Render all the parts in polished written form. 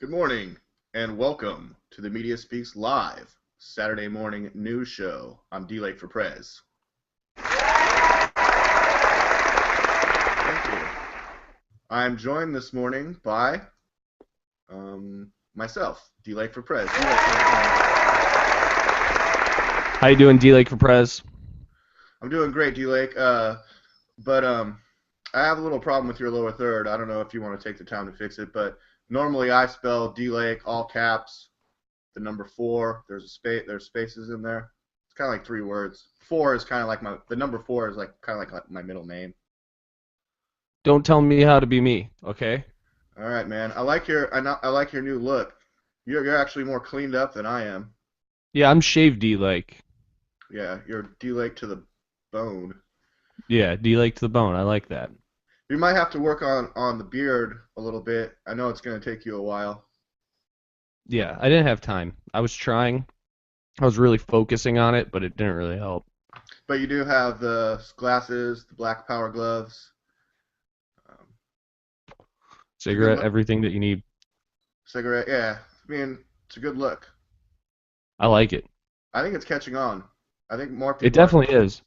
Good morning, and welcome to the Media Speaks Live Saturday morning news show. I'm DLAKE for PREZ. Thank you. I'm joined this morning by myself, DLAKE for PREZ. How you doing, DLAKE for PREZ? I'm doing great, DLAKE. But I have a little problem with your lower third. I don't know if you want to take the time to fix it, but normally I spell DLAKE all caps. The number 4. There's spaces in there. It's kind of like 3 words. 4 is kind of like the number 4 is kind of like my middle name. Don't tell me how to be me, okay? All right, man. I like your new look. You're actually more cleaned up than I am. Yeah, I'm shaved DLAKE. Yeah, you're DLAKE to the bone. Yeah, DLAKE to the bone. I like that. You might have to work on the beard a little bit. I know it's going to take you a while. Yeah, I didn't have time. I was trying. I was really focusing on it, but it didn't really help. But you do have the glasses, the black power gloves. Cigarette, everything that you need. Cigarette, yeah. I mean, it's a good look. I like it. I think it's catching on. I think more It people definitely is.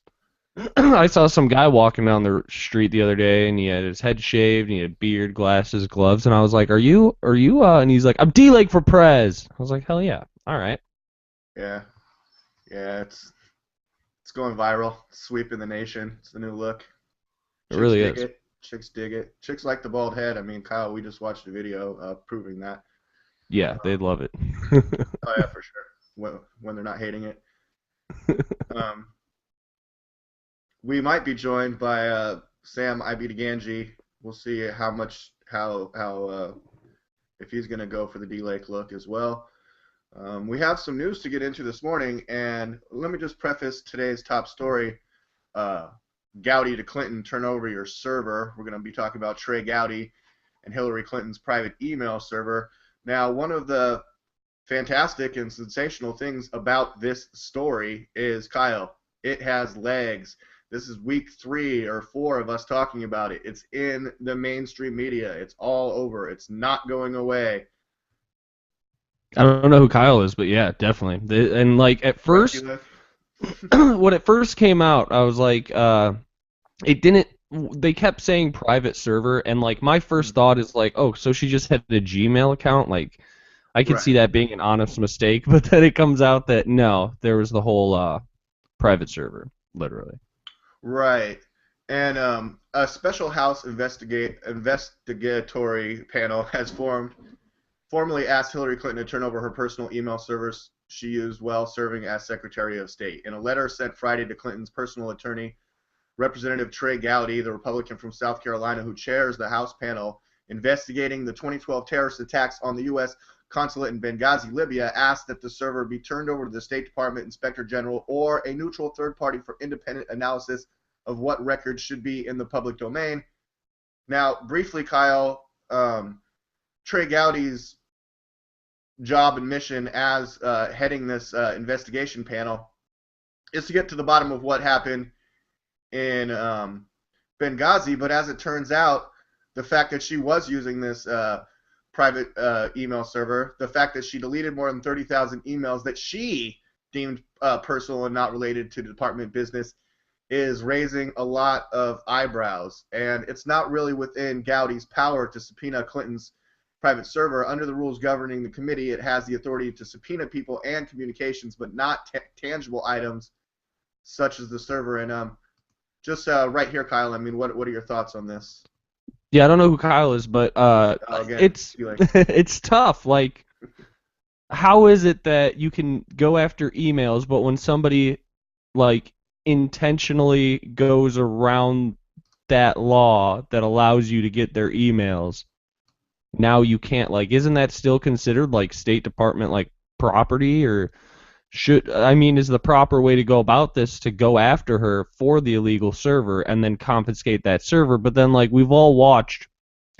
I saw some guy walking down the street the other day, and he had his head shaved, and he had beard, glasses, gloves, and I was like, "Are you?" And he's like, "I'm DLAKE for PREZ." I was like, "Hell yeah! All right." Yeah, yeah. It's going viral. It's sweeping the nation. It's the new look. It Chicks really dig is. it. Chicks dig it. Chicks like the bald head. I mean, Kyle, we just watched a video proving that. Yeah, they'd love it. Oh yeah, for sure. When they're not hating it. Um, we might be joined by Sam Ibideganji. We'll see how if he's going to go for the DLAKE look as well. We have some news to get into this morning, and let me just preface today's top story. Gowdy to Clinton, turn over your server. We're going to be talking about Trey Gowdy and Hillary Clinton's private email server. Now, one of the fantastic and sensational things about this story is, Kyle, it has legs. This is week 3 or 4 of us talking about it. It's in the mainstream media. It's all over. It's not going away. I don't know who Kyle is, but yeah, definitely. And like at first, when it first came out, I was like, it didn't. They kept saying private server, and like my first thought is like, oh, so she just had a Gmail account. Like, I could see that being an honest mistake, but then it comes out that no, there was the whole private server, literally. Right. And a special House investigatory panel has formally asked Hillary Clinton to turn over her personal email servers she used while serving as Secretary of State. In a letter sent Friday to Clinton's personal attorney, Representative Trey Gowdy, the Republican from South Carolina who chairs the House panel investigating the 2012 terrorist attacks on the U.S. consulate in Benghazi, Libya, asked that the server be turned over to the State Department Inspector General or a neutral third party for independent analysis of what records should be in the public domain. Now, briefly, Kyle, Trey Gowdy's job and mission as heading this investigation panel is to get to the bottom of what happened in Benghazi, but as it turns out, the fact that she was using this private email server, the fact that she deleted more than 30,000 emails that she deemed personal and not related to the department business is raising a lot of eyebrows. And it's not really within Gowdy's power to subpoena Clinton's private server. Under the rules governing the committee, it has the authority to subpoena people and communications, but not tangible items such as the server. And just right here, Kyle, I mean, what are your thoughts on this? Yeah, I don't know who Kyle is, but it's it's tough. Like, how is it that you can go after emails, but when somebody like intentionally goes around that law that allows you to get their emails, now you can't? Like, isn't that still considered like State Department like property? Or is the proper way to go about this to go after her for the illegal server and then confiscate that server? But then, like, we've all watched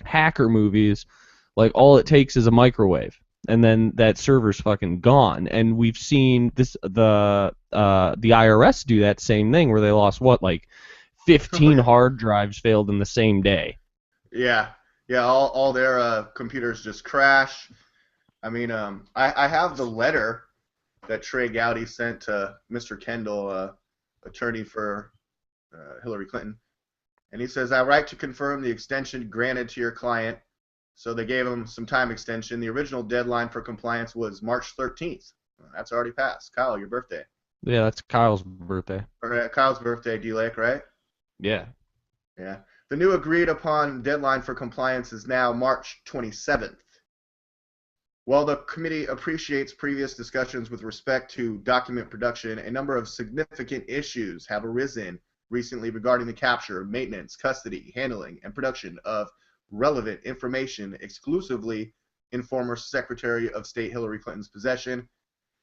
hacker movies, like all it takes is a microwave and then that server's fucking gone. And we've seen the IRS do that same thing where they lost like 15 hard drives failed in the same day. Yeah, all their computers just crash. I mean, I have the letter that Trey Gowdy sent to Mr. Kendall, attorney for Hillary Clinton. And he says, I write to confirm the extension granted to your client. So they gave him some time extension. The original deadline for compliance was March 13th. That's already passed. Kyle, your birthday. Yeah, that's Kyle's birthday. Or Kyle's birthday, DLAKE, right? Yeah. Yeah. The new agreed upon deadline for compliance is now March 27th. While the committee appreciates previous discussions with respect to document production, a number of significant issues have arisen recently regarding the capture, maintenance, custody, handling, and production of relevant information exclusively in former Secretary of State Hillary Clinton's possession.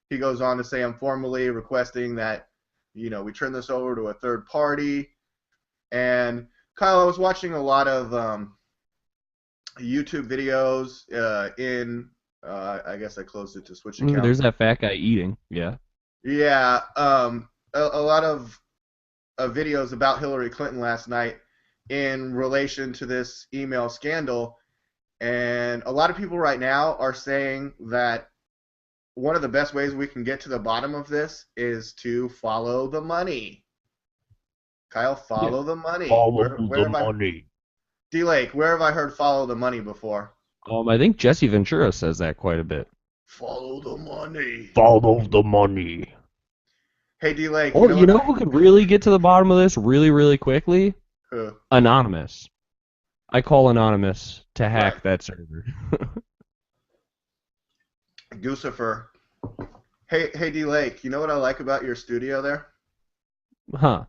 He goes on to say, I'm formally requesting that, we turn this over to a third party. And Kyle, I was watching a lot of YouTube videos I guess I closed it to switch account. There's that fat guy eating. Yeah. Yeah. A lot of videos about Hillary Clinton last night in relation to this email scandal. And a lot of people right now are saying that one of the best ways we can get to the bottom of this is to follow the money. Kyle, follow the money. Follow the money. DLAKE, where have I heard follow the money before? I think Jesse Ventura says that quite a bit. Follow the money. Follow the money. Hey, DLAKE. Oh, you know who could really get to the bottom of this really, really quickly? Who? Anonymous. I call Anonymous to hack that server. Guccifer. Hey, DLAKE, you know what I like about your studio there? Huh.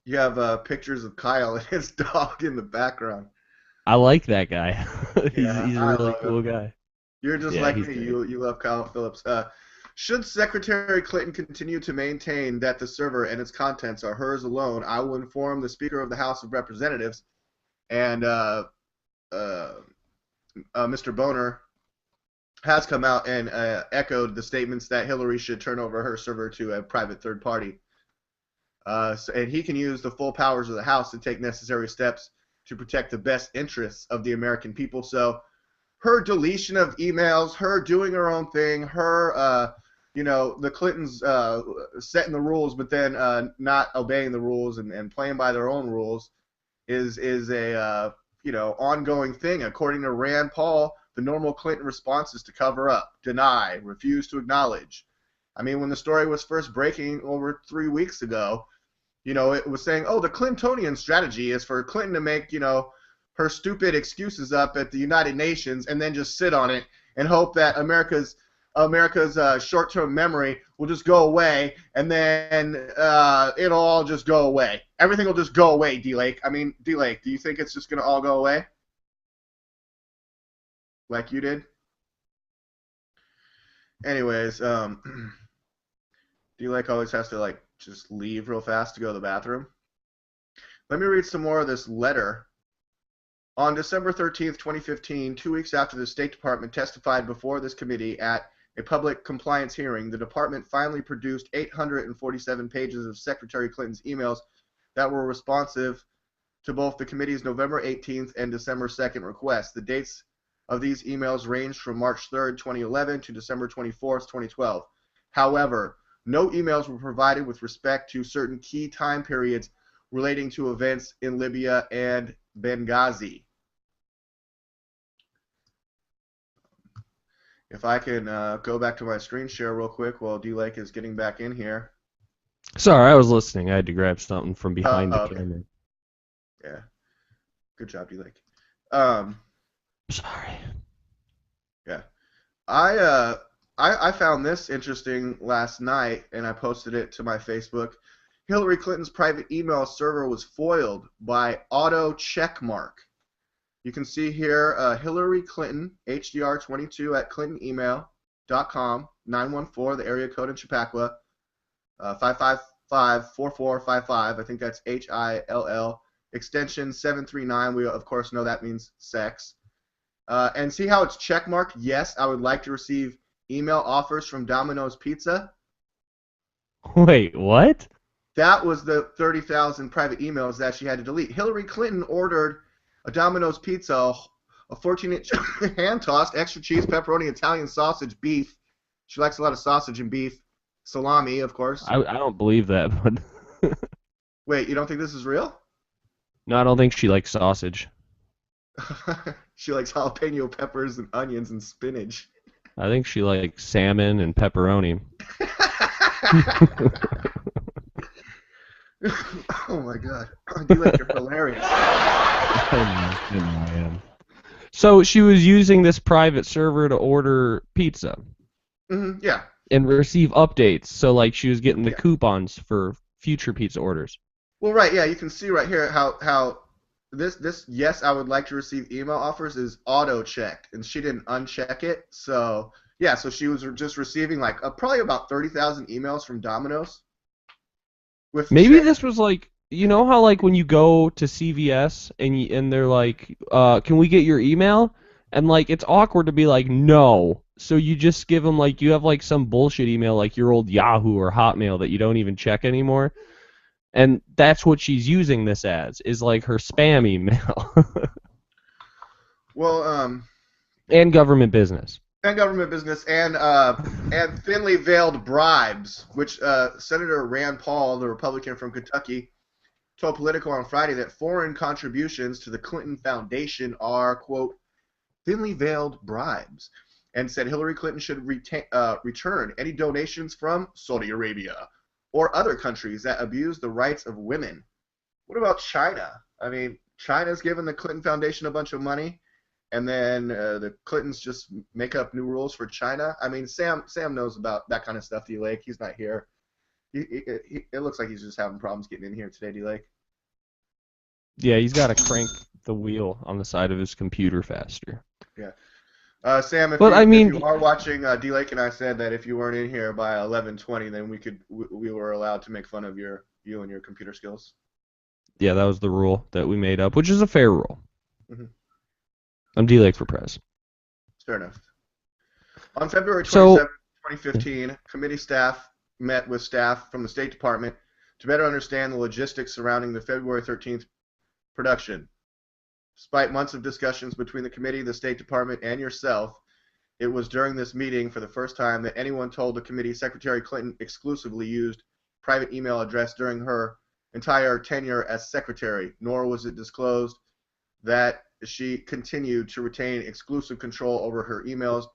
You have pictures of Kyle and his dog in the background. I like that guy. he's a really cool guy. You're just like me. You love Kyle Phillips. Should Secretary Clinton continue to maintain that the server and its contents are hers alone, I will inform the Speaker of the House of Representatives and Mr. Boner has come out and echoed the statements that Hillary should turn over her server to a private third party. And he can use the full powers of the House to take necessary steps to protect the best interests of the American people. So her deletion of emails, her doing her own thing, her, the Clintons setting the rules but then not obeying the rules and playing by their own rules is a, ongoing thing. According to Rand Paul, the normal Clinton response is to cover up, deny, refuse to acknowledge. I mean, when the story was first breaking over 3 weeks ago, it was saying, oh, the Clintonian strategy is for Clinton to make, her stupid excuses up at the United Nations and then just sit on it and hope that America's short-term memory will just go away and then it'll all just go away. Everything will just go away, DLAKE. I mean, DLAKE, do you think it's just going to all go away? Like you did? Anyways, DLAKE always has to, just leave real fast to go to the bathroom. Let me read some more of this letter. On December 13th, 2015, 2 weeks after the State Department testified before this committee at a public compliance hearing, the department finally produced 847 pages of Secretary Clinton's emails that were responsive to both the committee's November 18th and December 2nd requests. The dates of these emails ranged from March 3rd, 2011 to December 24th, 2012. However, no emails were provided with respect to certain key time periods relating to events in Libya and Benghazi. If I can go back to my screen share real quick while DLAKE is getting back in here. Sorry, I was listening. I had to grab something from behind the camera. Yeah. Good job, DLAKE. Sorry. Yeah. I found this interesting last night, and I posted it to my Facebook. Hillary Clinton's private email server was foiled by auto checkmark. You can see here Hillary Clinton, HDR22 at clintonemail.com, 914, the area code in Chappaqua, 555-4455. I think that's HILL, extension 739. We, of course, know that means sex. And see how it's checkmarked? Yes, I would like to receive email offers from Domino's Pizza. Wait, what? That was the 30,000 private emails that she had to delete. Hillary Clinton ordered a Domino's Pizza, a 14-inch hand-tossed extra cheese, pepperoni, Italian sausage, beef. She likes a lot of sausage and beef. Salami, of course. I don't believe that, but Wait, you don't think this is real? no, I don't think she likes sausage. She likes jalapeno peppers and onions and spinach. I think she likes salmon and pepperoni. Oh my god. DLAKE, you're hilarious. So she was using this private server to order pizza. Yeah. And receive updates. So like she was getting the coupons for future pizza orders. Well, right, yeah, you can see right here how this yes, I would like to receive email offers is auto checked, and she didn't uncheck it. So yeah, so she was just receiving like probably about 30,000 emails from Domino's. Maybe this was like, you know how like when you go to CVS and they're like, can we get your email? And like it's awkward to be like no. So you just give them like you have like some bullshit email like your old Yahoo or Hotmail that you don't even check anymore. And that's what she's using this as, is like her spam email. Well, and government business. And government business and thinly veiled bribes, which Senator Rand Paul, the Republican from Kentucky, told Politico on Friday that foreign contributions to the Clinton Foundation are, quote, thinly veiled bribes, and said Hillary Clinton should return any donations from Saudi Arabia or other countries that abuse the rights of women. What about China? I mean, China's given the Clinton Foundation a bunch of money, and then the Clintons just make up new rules for China. I mean, Sam knows about that kind of stuff, DLAKE. He's not here. It looks like he's just having problems getting in here today, DLAKE. Yeah, he's got to crank the wheel on the side of his computer faster. Yeah. Sam, if you are watching, DLAKE and I said that if you weren't in here by 11:20, then we were allowed to make fun of you and your computer skills. Yeah, that was the rule that we made up, which is a fair rule. Mm-hmm. I'm DLAKE for PREZ. Fair enough. On February 27, 2015, committee staff met with staff from the State Department to better understand the logistics surrounding the February 13th production. Despite months of discussions between the committee, the State Department, and yourself, it was during this meeting for the first time that anyone told the committee Secretary Clinton exclusively used private email address during her entire tenure as secretary, nor was it disclosed that she continued to retain exclusive control over her emails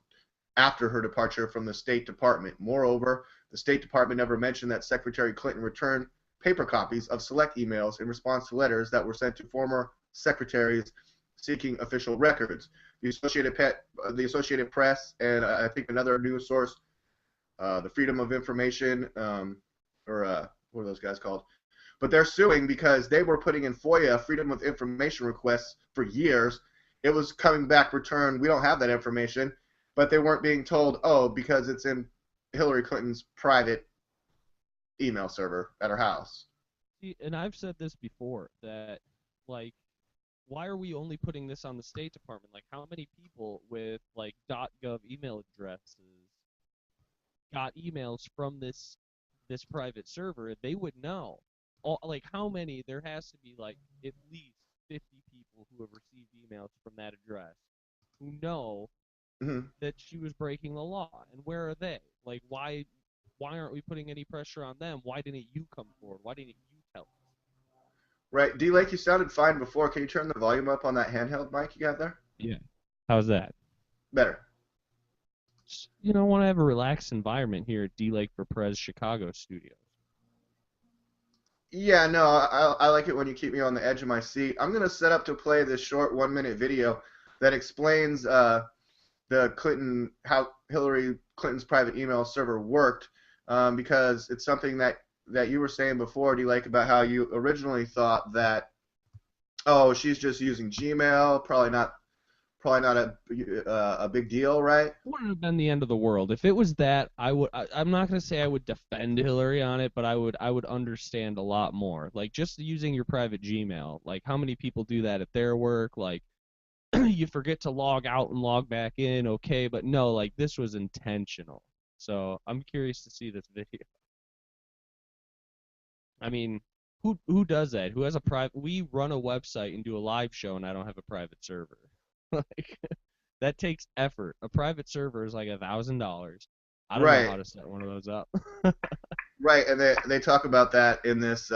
after her departure from the State Department. Moreover, the State Department never mentioned that Secretary Clinton returned paper copies of select emails in response to letters that were sent to former secretaries seeking official records. The Associated Press, and I think another news source, the Freedom of Information, what are those guys called? But they're suing because they were putting in FOIA Freedom of Information requests for years. It was coming back returned, we don't have that information, but they weren't being told, oh, because it's in Hillary Clinton's private email server at her house. See, and I've said this before, that, like, why are we only putting this on the State Department? Like, how many people with, like, .gov email addresses got emails from this private server? They would know. Like, how many? There has to be, like, at least 50 people who have received emails from that address who know that she was breaking the law. And where are they? Like, why aren't we putting any pressure on them? Why didn't you come forward? Why didn't you tell us? Right. DLAKE, you sounded fine before. Can you turn the volume up on that handheld mic you got there? Yeah. How's that? Better. You know, I want to have a relaxed environment here at DLAKE for PREZ Chicago Studios. Yeah, no, I like it when you keep me on the edge of my seat. I'm going to set up to play this short 1-minute video that explains how Hillary Clinton's private email server worked, because it's something that you were saying before, DLAKE, about how you originally thought that, oh, she's just using Gmail, probably not a big deal, right? It wouldn't have been the end of the world. If it was that, I'm not going to say I would defend Hillary on it, but I would understand a lot more. Like, just using your private Gmail, like, how many people do that at their work? Like, you forget to log out and log back in, okay, but no, like, this was intentional. So I'm curious to see this video. I mean, who does that? Who has a private? We run a website and do a live show, and I don't have a private server. Like that takes effort. A private server is like $1,000. I don't know Right. how to set one of those up. Right, and they talk about that in this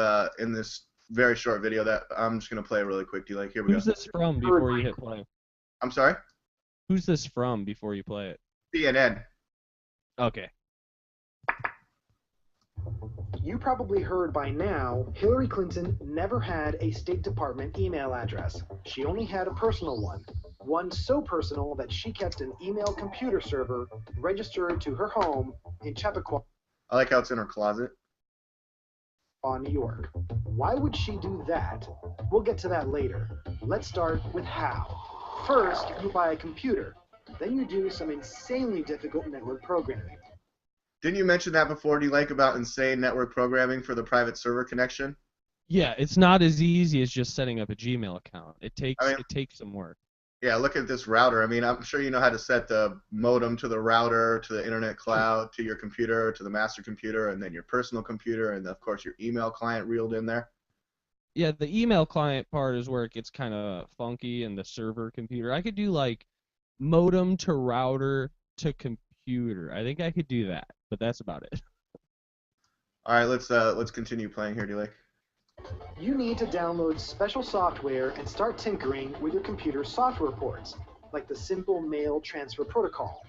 very short video that I'm just gonna play really quick. Do you like? Here we go. Who's this from before you hit play? I'm sorry? Who's this from before you play it? CNN. Okay. You probably heard by now, Hillary Clinton never had a State Department email address. She only had a personal one. One so personal that she kept an email computer server registered to her home in Chappaqua, I like how it's in her closet. New York. Why would she do that? We'll get to that later. Let's start with how. First, you buy a computer. Then you do some insanely difficult network programming. Didn't you mention that before? Do you like about insane network programming for the private server connection? Yeah, it's not as easy as just setting up a Gmail account. It takes some work. Yeah, look at this router. I mean, I'm sure you know how to set the modem to the router, to the internet cloud, to your computer, to the master computer, and then your personal computer, and of course your email client reeled in there. Yeah, the email client part is where it gets kind of funky, and the server computer. I could do like modem to router to computer. I think I could do that, but that's about it. All right, let's continue playing here, DLAKE. You need to download special software and start tinkering with your computer's software ports, like the Simple Mail Transfer Protocol.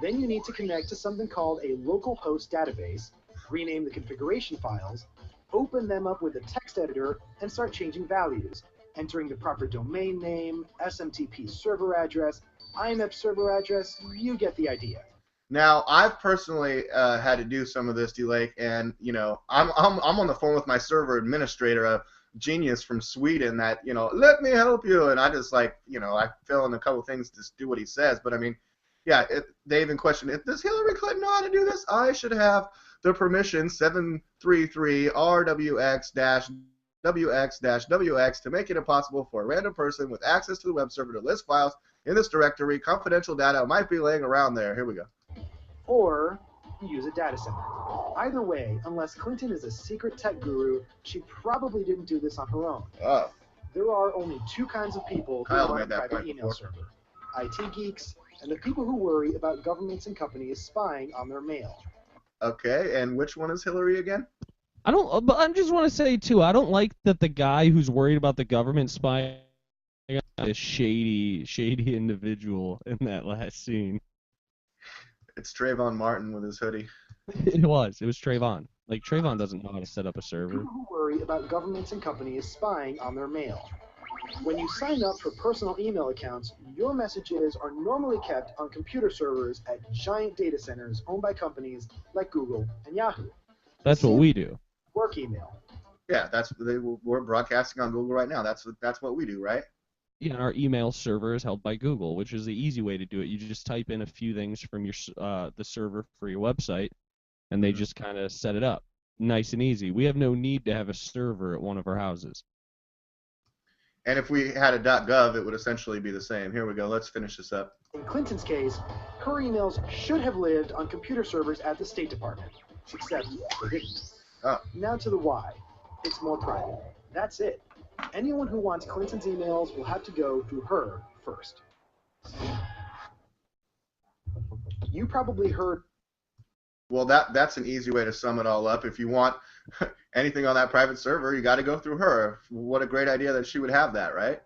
Then you need to connect to something called a local host database, rename the configuration files, open them up with a text editor, and start changing values, entering the proper domain name, SMTP server address, IMAP server address. You get the idea. Now, I've personally had to do some of this, DLAKE, and you know, I'm on the phone with my server administrator, a genius from Sweden that, you know, let me help you, and I just like, you know, I fill in a couple things to do what he says, but I mean, yeah, they even question, does Hillary Clinton know how to do this? I should have the permission 733 RWX-WX-WX to make it impossible for a random person with access to the web server to list files in this directory. Confidential data might be laying around there. Here we go. Or use a data center. Either way, unless Clinton is a secret tech guru, she probably didn't do this on her own. Oh. There are only two kinds of people who run a private email server: IT geeks and the people who worry about governments and companies spying on their mail. Okay, and which one is Hillary again? But I just want to say too, I don't like that the guy who's worried about the government spying is a shady individual in that last scene. It's Trayvon Martin with his hoodie. It was Trayvon. Like, Trayvon doesn't know how to set up a server. People who worry about governments and companies spying on their mail. When you sign up for personal email accounts, your messages are normally kept on computer servers at giant data centers owned by companies like Google and Yahoo. That's what we do. Work email. Yeah, we're broadcasting on Google right now. That's what we do, right? Yeah, our email server is held by Google, which is the easy way to do it. You just type in a few things from your the server for your website, and they just kind of set it up. Nice and easy. We have no need to have a server at one of our houses. And if we had a .gov, it would essentially be the same. Here we go. Let's finish this up. In Clinton's case, her emails should have lived on computer servers at the State Department, except they didn't. Oh. Now to the why. It's more private. That's it. Anyone who wants Clinton's emails will have to go through her first. You probably heard. Well, that's an easy way to sum it all up. If you want anything on that private server, you got to go through her. What a great idea that she would have that, right?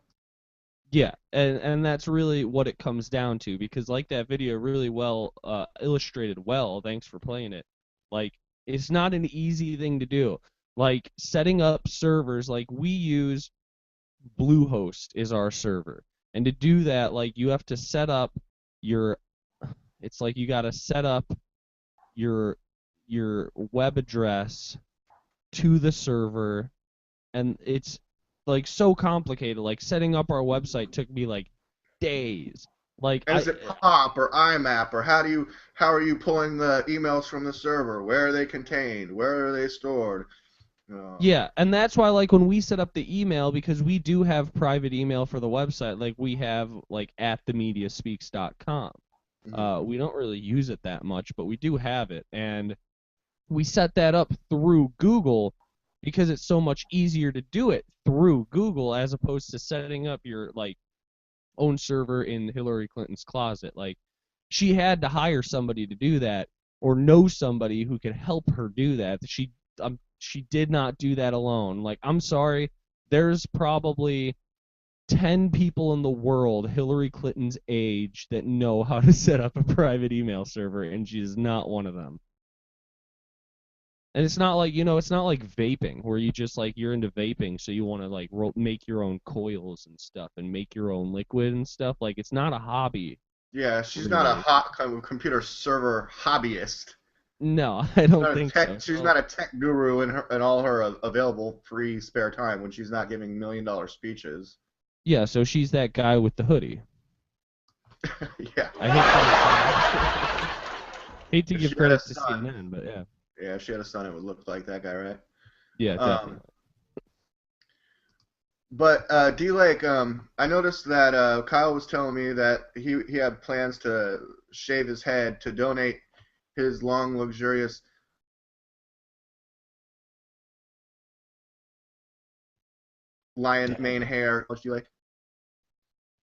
Yeah, and that's really what it comes down to, because like that video really well illustrated well, thanks for playing it, like, it's not an easy thing to do. Like, setting up servers, like, we use Bluehost is our server. And to do that, like, you have to set up it's like you got to set up your web address to the server, and it's, like, so complicated. Like, setting up our website took me, like, days. Like, and is it POP or IMAP, or how are you pulling the emails from the server? Where are they contained? Where are they stored? Yeah, and that's why, like, when we set up the email, because we do have private email for the website, like we have, like, @themediaspeaks.com. We don't really use it that much, but we do have it, and we set that up through Google because it's so much easier to do it through Google as opposed to setting up your, like, own server in Hillary Clinton's closet. Like, she had to hire somebody to do that, or know somebody who could help her do that. She did not do that alone. Like, I'm sorry, there's probably 10 people in the world Hillary Clinton's age that know how to set up a private email server, and she is not one of them. And it's not like, it's not like vaping, where you just, like, you're into vaping, so you want to, like, make your own coils and stuff and make your own liquid and stuff. Like, it's not a hobby. Yeah, she's really. not a hot computer server hobbyist. No, I don't think so. She's not a tech guru in all her available free spare time when she's not giving $1 million speeches. Yeah, so she's that guy with the hoodie. Yeah. I hate to give credit to CNN, but yeah. Yeah, if she had a son, it would look like that guy, right? Yeah, definitely. But DLAKE, I noticed that Kyle was telling me that he had plans to shave his head to donate his long, luxurious lion mane hair. What's DLAKE?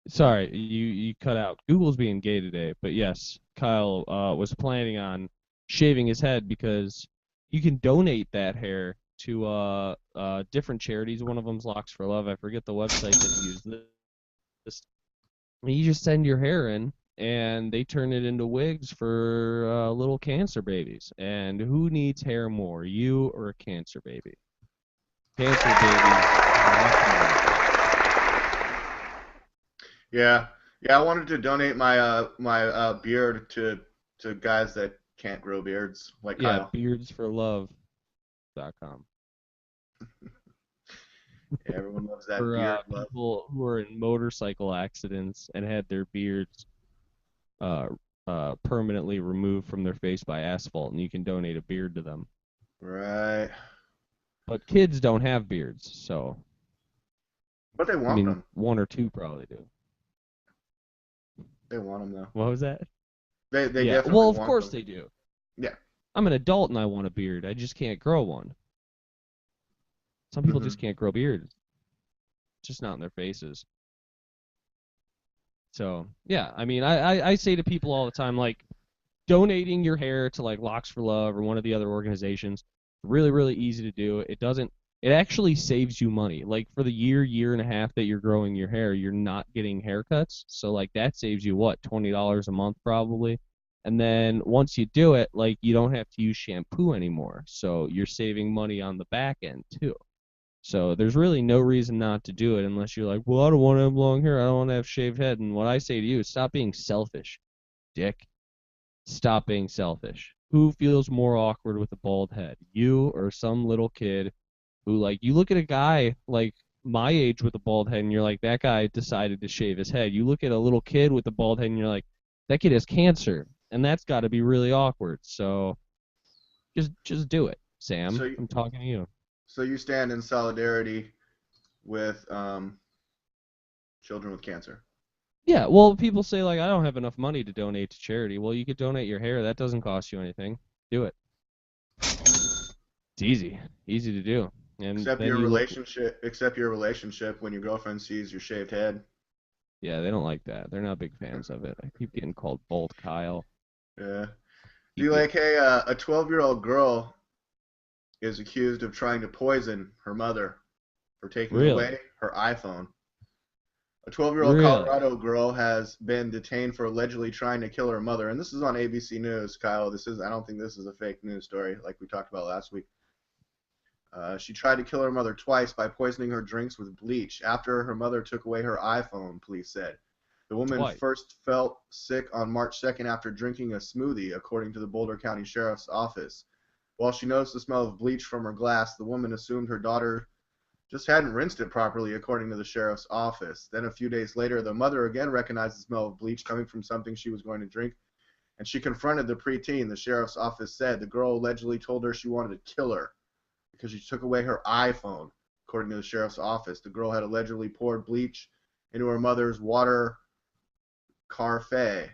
Sorry, you cut out. Google's being gay today, but yes, Kyle was planning on shaving his head because you can donate that hair to different charities. One of them's Locks for Love. I forget the website that he used. This. You just send your hair in, and they turn it into wigs for little cancer babies. And who needs hair more, you or a cancer baby? Cancer babies. Yeah, I wanted to donate my my beard to guys that can't grow beards like Kyle. Yeah, beardsforlove.com. Yeah, everyone loves that for beard. people who are in motorcycle accidents and had their beards permanently removed from their face by asphalt, and you can donate a beard to them. Right. But kids don't have beards, so. But they want them. One or two probably do. They want them though. What was that? They yeah. definitely Well, of want course them. they do. Yeah. I'm an adult and I want a beard. I just can't grow one. Some people just can't grow beards. It's just not in their faces. So, yeah, I say to people all the time, like, donating your hair to, like, Locks for Love or one of the other organizations, really, really easy to do. It actually saves you money. Like, for the year and a half that you're growing your hair, you're not getting haircuts. So, like, that saves you, what, $20 a month probably? And then once you do it, like, you don't have to use shampoo anymore. So you're saving money on the back end, too. So there's really no reason not to do it unless you're like, well, I don't want to have long hair. I don't want to have shaved head. And what I say to you is stop being selfish, dick. Stop being selfish. Who feels more awkward with a bald head? You or some little kid who, like, you look at a guy, like, my age with a bald head, and you're like, that guy decided to shave his head. You look at a little kid with a bald head, and you're like, that kid has cancer. And that's got to be really awkward. So just do it, Sam. I'm talking to you. So you stand in solidarity with children with cancer? Yeah, well, people say, like, I don't have enough money to donate to charity. Well, you could donate your hair. That doesn't cost you anything. Do it. It's easy to do. And except your relationship when your girlfriend sees your shaved head. Yeah, they don't like that. They're not big fans of it. I keep getting called Bald Kyle. Yeah. Do you like, hey, a 12-year-old girl is accused of trying to poison her mother for taking away her iPhone. A 12-year-old Colorado girl has been detained for allegedly trying to kill her mother, and this is on ABC News, Kyle. I don't think this is a fake news story like we talked about last week. She tried to kill her mother twice by poisoning her drinks with bleach after her mother took away her iPhone, police said. The woman first felt sick on March 2nd after drinking a smoothie, according to the Boulder County Sheriff's Office. While she noticed the smell of bleach from her glass, the woman assumed her daughter just hadn't rinsed it properly, according to the sheriff's office. Then a few days later, the mother again recognized the smell of bleach coming from something she was going to drink, and she confronted the preteen. The sheriff's office said the girl allegedly told her she wanted to kill her because she took away her iPhone, according to the sheriff's office. The girl had allegedly poured bleach into her mother's water carafe,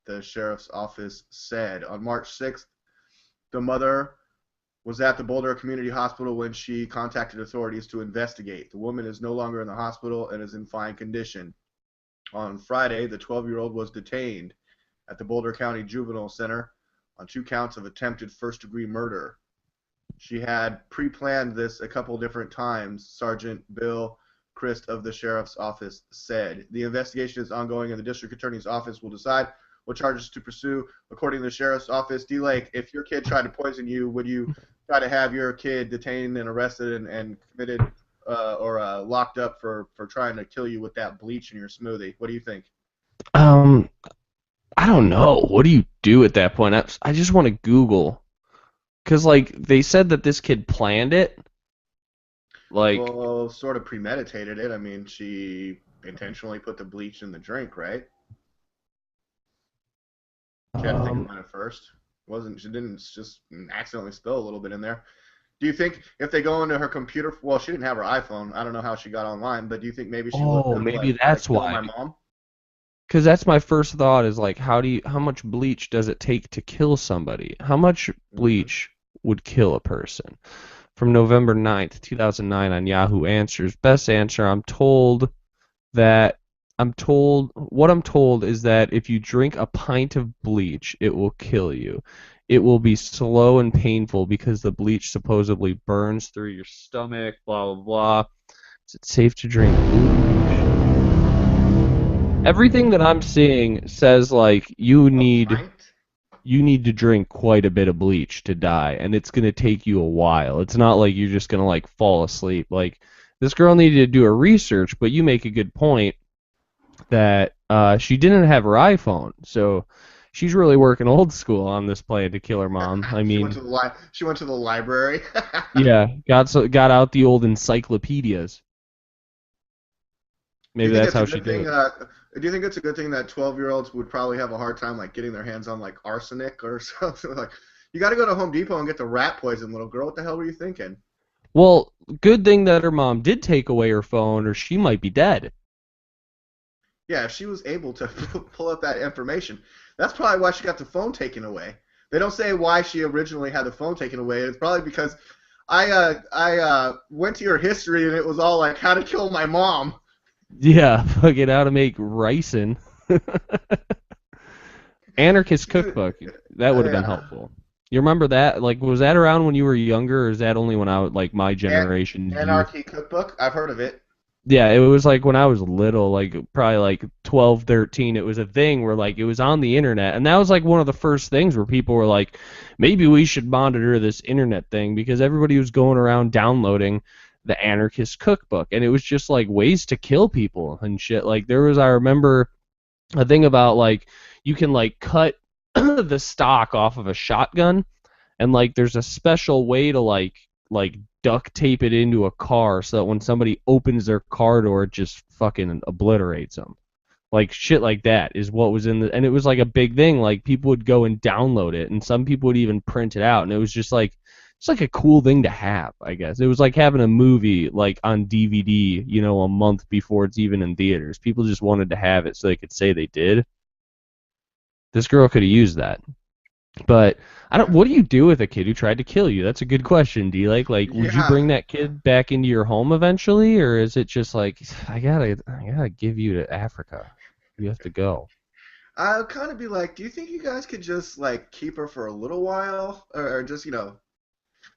the sheriff's office said. On March 6th, the mother was at the Boulder Community Hospital when she contacted authorities to investigate. The woman is no longer in the hospital and is in fine condition. On Friday, the 12-year-old was detained at the Boulder County Juvenile Center on 2 counts of attempted first-degree murder. She had pre-planned this a couple different times, Sergeant Bill Christ of the Sheriff's Office said. The investigation is ongoing and the District Attorney's Office will decide what charges to pursue. According to the Sheriff's Office, DLAKE, if your kid tried to poison you, would you try to have your kid detained and arrested and committed or locked up for trying to kill you with that bleach in your smoothie? What do you think? I don't know. What do you do at that point? I just want to Google. Because, like, they said that this kid planned it. Like, well, sort of premeditated it. I mean, she intentionally put the bleach in the drink, right? She had to think about it first. She didn't just accidentally spill a little bit in there. Do you think if they go into her computer, well, she didn't have her iPhone. I don't know how she got online, but do you think maybe she looked up, maybe like, that's like, why. my mom? Because that's my first thought is, like, how much bleach does it take to kill somebody? How much bleach would kill a person? From November 9th, 2009 on Yahoo Answers. Best answer, what I'm told is that if you drink a pint of bleach, it will kill you. It will be slow and painful because the bleach supposedly burns through your stomach, blah, blah, blah. Is it safe to drink bleach? Everything that I'm seeing says, like, you need to drink quite a bit of bleach to die, and it's going to take you a while. It's not like you're just going to, like, fall asleep. Like, this girl needed to do her research, but you make a good point that she didn't have her iPhone, so she's really working old school on this plan to kill her mom. I mean, she went to the library. Yeah, got out the old encyclopedias. Maybe that's how she did it. Do you think it's a good thing that 12-year-olds would probably have a hard time, like, getting their hands on, like, arsenic or something? Like, you got to go to Home Depot and get the rat poison, little girl. What the hell were you thinking? Well, good thing that her mom did take away her phone, or she might be dead. Yeah, if she was able to pull up that information, that's probably why she got the phone taken away. They don't say why she originally had the phone taken away. It's probably because I went to your history and it was all like how to kill my mom. Yeah, fucking how to make ricin. Anarchist cookbook. That would have been helpful. You remember that? Like, was that around when you were younger, or is that only when I was, like, my generation? Anarchy cookbook? I've heard of it. Yeah, it was like when I was little, like probably like 12, 13, it was a thing where, like, it was on the internet, and that was like one of the first things where people were like, maybe we should monitor this internet thing, because everybody was going around downloading the Anarchist cookbook, and it was just like ways to kill people and shit. Like, I remember a thing about, like, you can, like, cut the stock off of a shotgun, and, like, there's a special way to like duct tape it into a car so that when somebody opens their car door, it just fucking obliterates them. Like, shit like that is what was in the, and it was like a big thing. Like, people would go and download it, and some people would even print it out, and it was just like, it's like a cool thing to have, I guess. It was like having a movie, like, on DVD, you know, a month before it's even in theaters. People just wanted to have it so they could say they did. This girl could have used that. But what do you do with a kid who tried to kill you? That's a good question, D-Lake. Like, would you bring that kid back into your home eventually, or is it just like, I gotta give you to Africa. You have to go. I'll kind of be like, do you think you guys could just, like, keep her for a little while, or just, you know,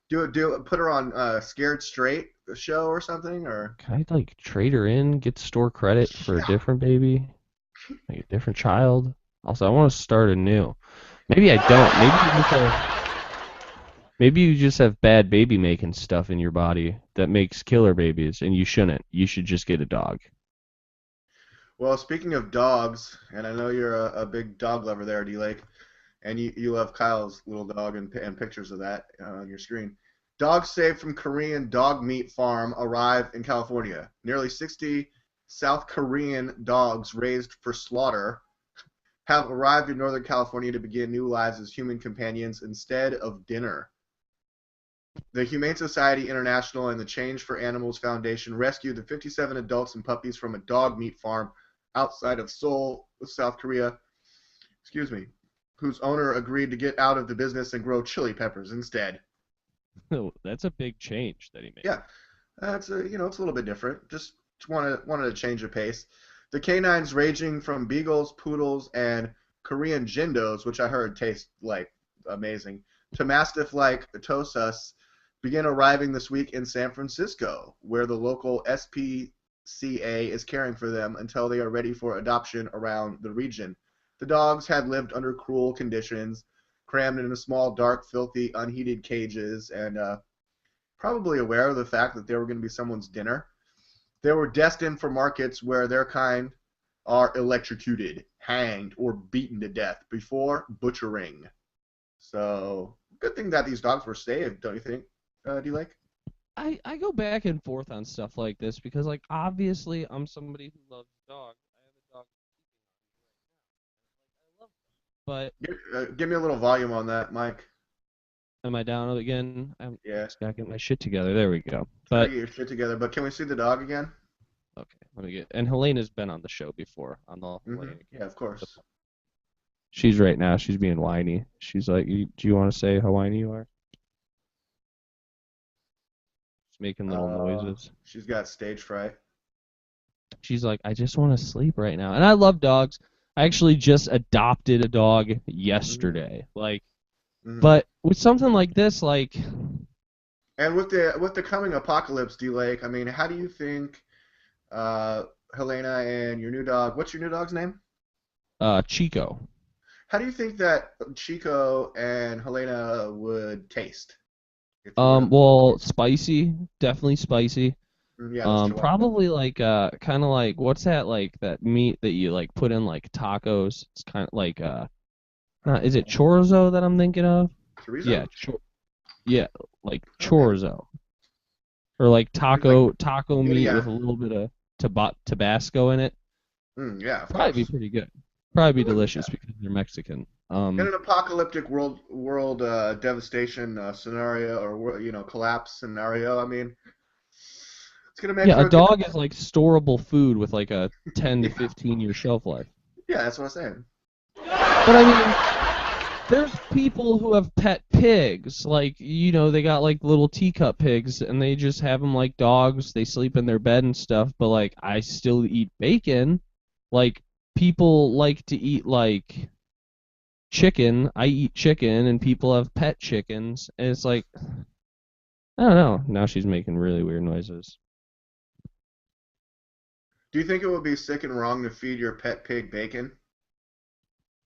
put her on Scared Straight show or something, or? Can I, like, trade her in, get store credit for a different baby, like a different child? Also, I want to start anew. Maybe I don't. Maybe you just have bad baby making stuff in your body that makes killer babies, and you shouldn't. You should just get a dog. Well, speaking of dogs, and I know you're a big dog lover there, D-Lake, and you love Kyle's little dog and pictures of that on your screen. Dogs saved from Korean dog meat farm arrive in California. Nearly 60 South Korean dogs raised for slaughter have arrived in Northern California to begin new lives as human companions instead of dinner. The Humane Society International and the Change for Animals Foundation rescued the 57 adults and puppies from a dog meat farm outside of Seoul, South Korea, whose owner agreed to get out of the business and grow chili peppers instead. Oh, that's a big change that he made. Yeah, it's a little bit different. Just wanted to change the pace. The canines ranging from beagles, poodles, and Korean jindos, which I heard taste like amazing, to mastiff-like Tosus begin arriving this week in San Francisco, where the local SPCA is caring for them until they are ready for adoption around the region. The dogs had lived under cruel conditions, crammed in small, dark, filthy, unheated cages, and probably aware of the fact that they were going to be someone's dinner. They were destined for markets where their kind are electrocuted, hanged, or beaten to death before butchering. So, good thing that these dogs were saved, don't you think, DLAKE? I go back and forth on stuff like this because, like, obviously I'm somebody who loves dogs. I have a dog right now. I love them. But Give me a little volume on that, Mike. am I down again? Yeah. Just gotta get my shit together. There we go. Try to get your shit together, but can we see the dog again? Okay, let me get. And Helena's been on the show before on the Mm-hmm. Yeah, of course. She's right now. She's being whiny. She's like, "Do you want to say how whiny you are?" She's making little noises. She's got stage fright. She's like, "I just want to sleep right now." And I love dogs. I actually just adopted a dog yesterday. Like, but with something like this, like, and with the coming apocalypse, DLAKE, I mean, how do you think Helena and your new dog? What's your new dog's name? Chico. How do you think that Chico and Helena would taste? Well, spicy, definitely spicy. Yeah, probably like kind of like what's that, like that meat that you like put in like tacos? It's kind of like is it chorizo that I'm thinking of? Chorizo? Yeah, yeah, like chorizo. Or like taco meat with a little bit of Tabasco in it. Yeah, probably be pretty good. Probably be delicious because they're Mexican. In an apocalyptic world devastation scenario, or collapse scenario, I mean, it's gonna make a dog is like storable food with like a 10 to 15 year shelf life. Yeah, that's what I'm saying. But I mean, there's people who have pet pigs, like, they got like little teacup pigs, and they just have them like dogs. They sleep in their bed and stuff. But like, I still eat bacon. Like, people like to eat like chicken. I eat chicken, and people have pet chickens, and it's like, I don't know. Now she's making really weird noises. Do you think it would be sick and wrong to feed your pet pig bacon?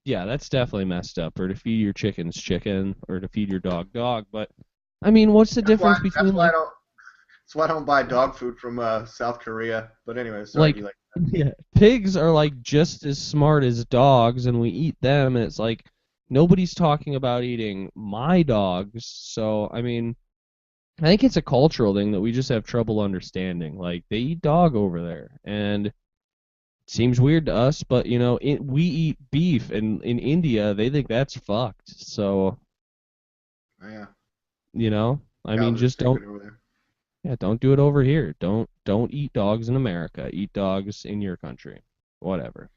Yeah, that's definitely messed up. Or to feed your chickens chicken, or to feed your dog dog. But I mean, what's the difference between that's why I don't buy dog food from South Korea. But anyway, sorry. Yeah, pigs are like just as smart as dogs, and we eat them, and it's like nobody's talking about eating my dogs. So I mean, I think it's a cultural thing that we just have trouble understanding. Like, they eat dog over there, and it seems weird to us, but we eat beef, and in India they think that's fucked. So, yeah, I mean, just don't. Yeah, don't do it over here. Don't eat dogs in America. Eat dogs in your country. Whatever.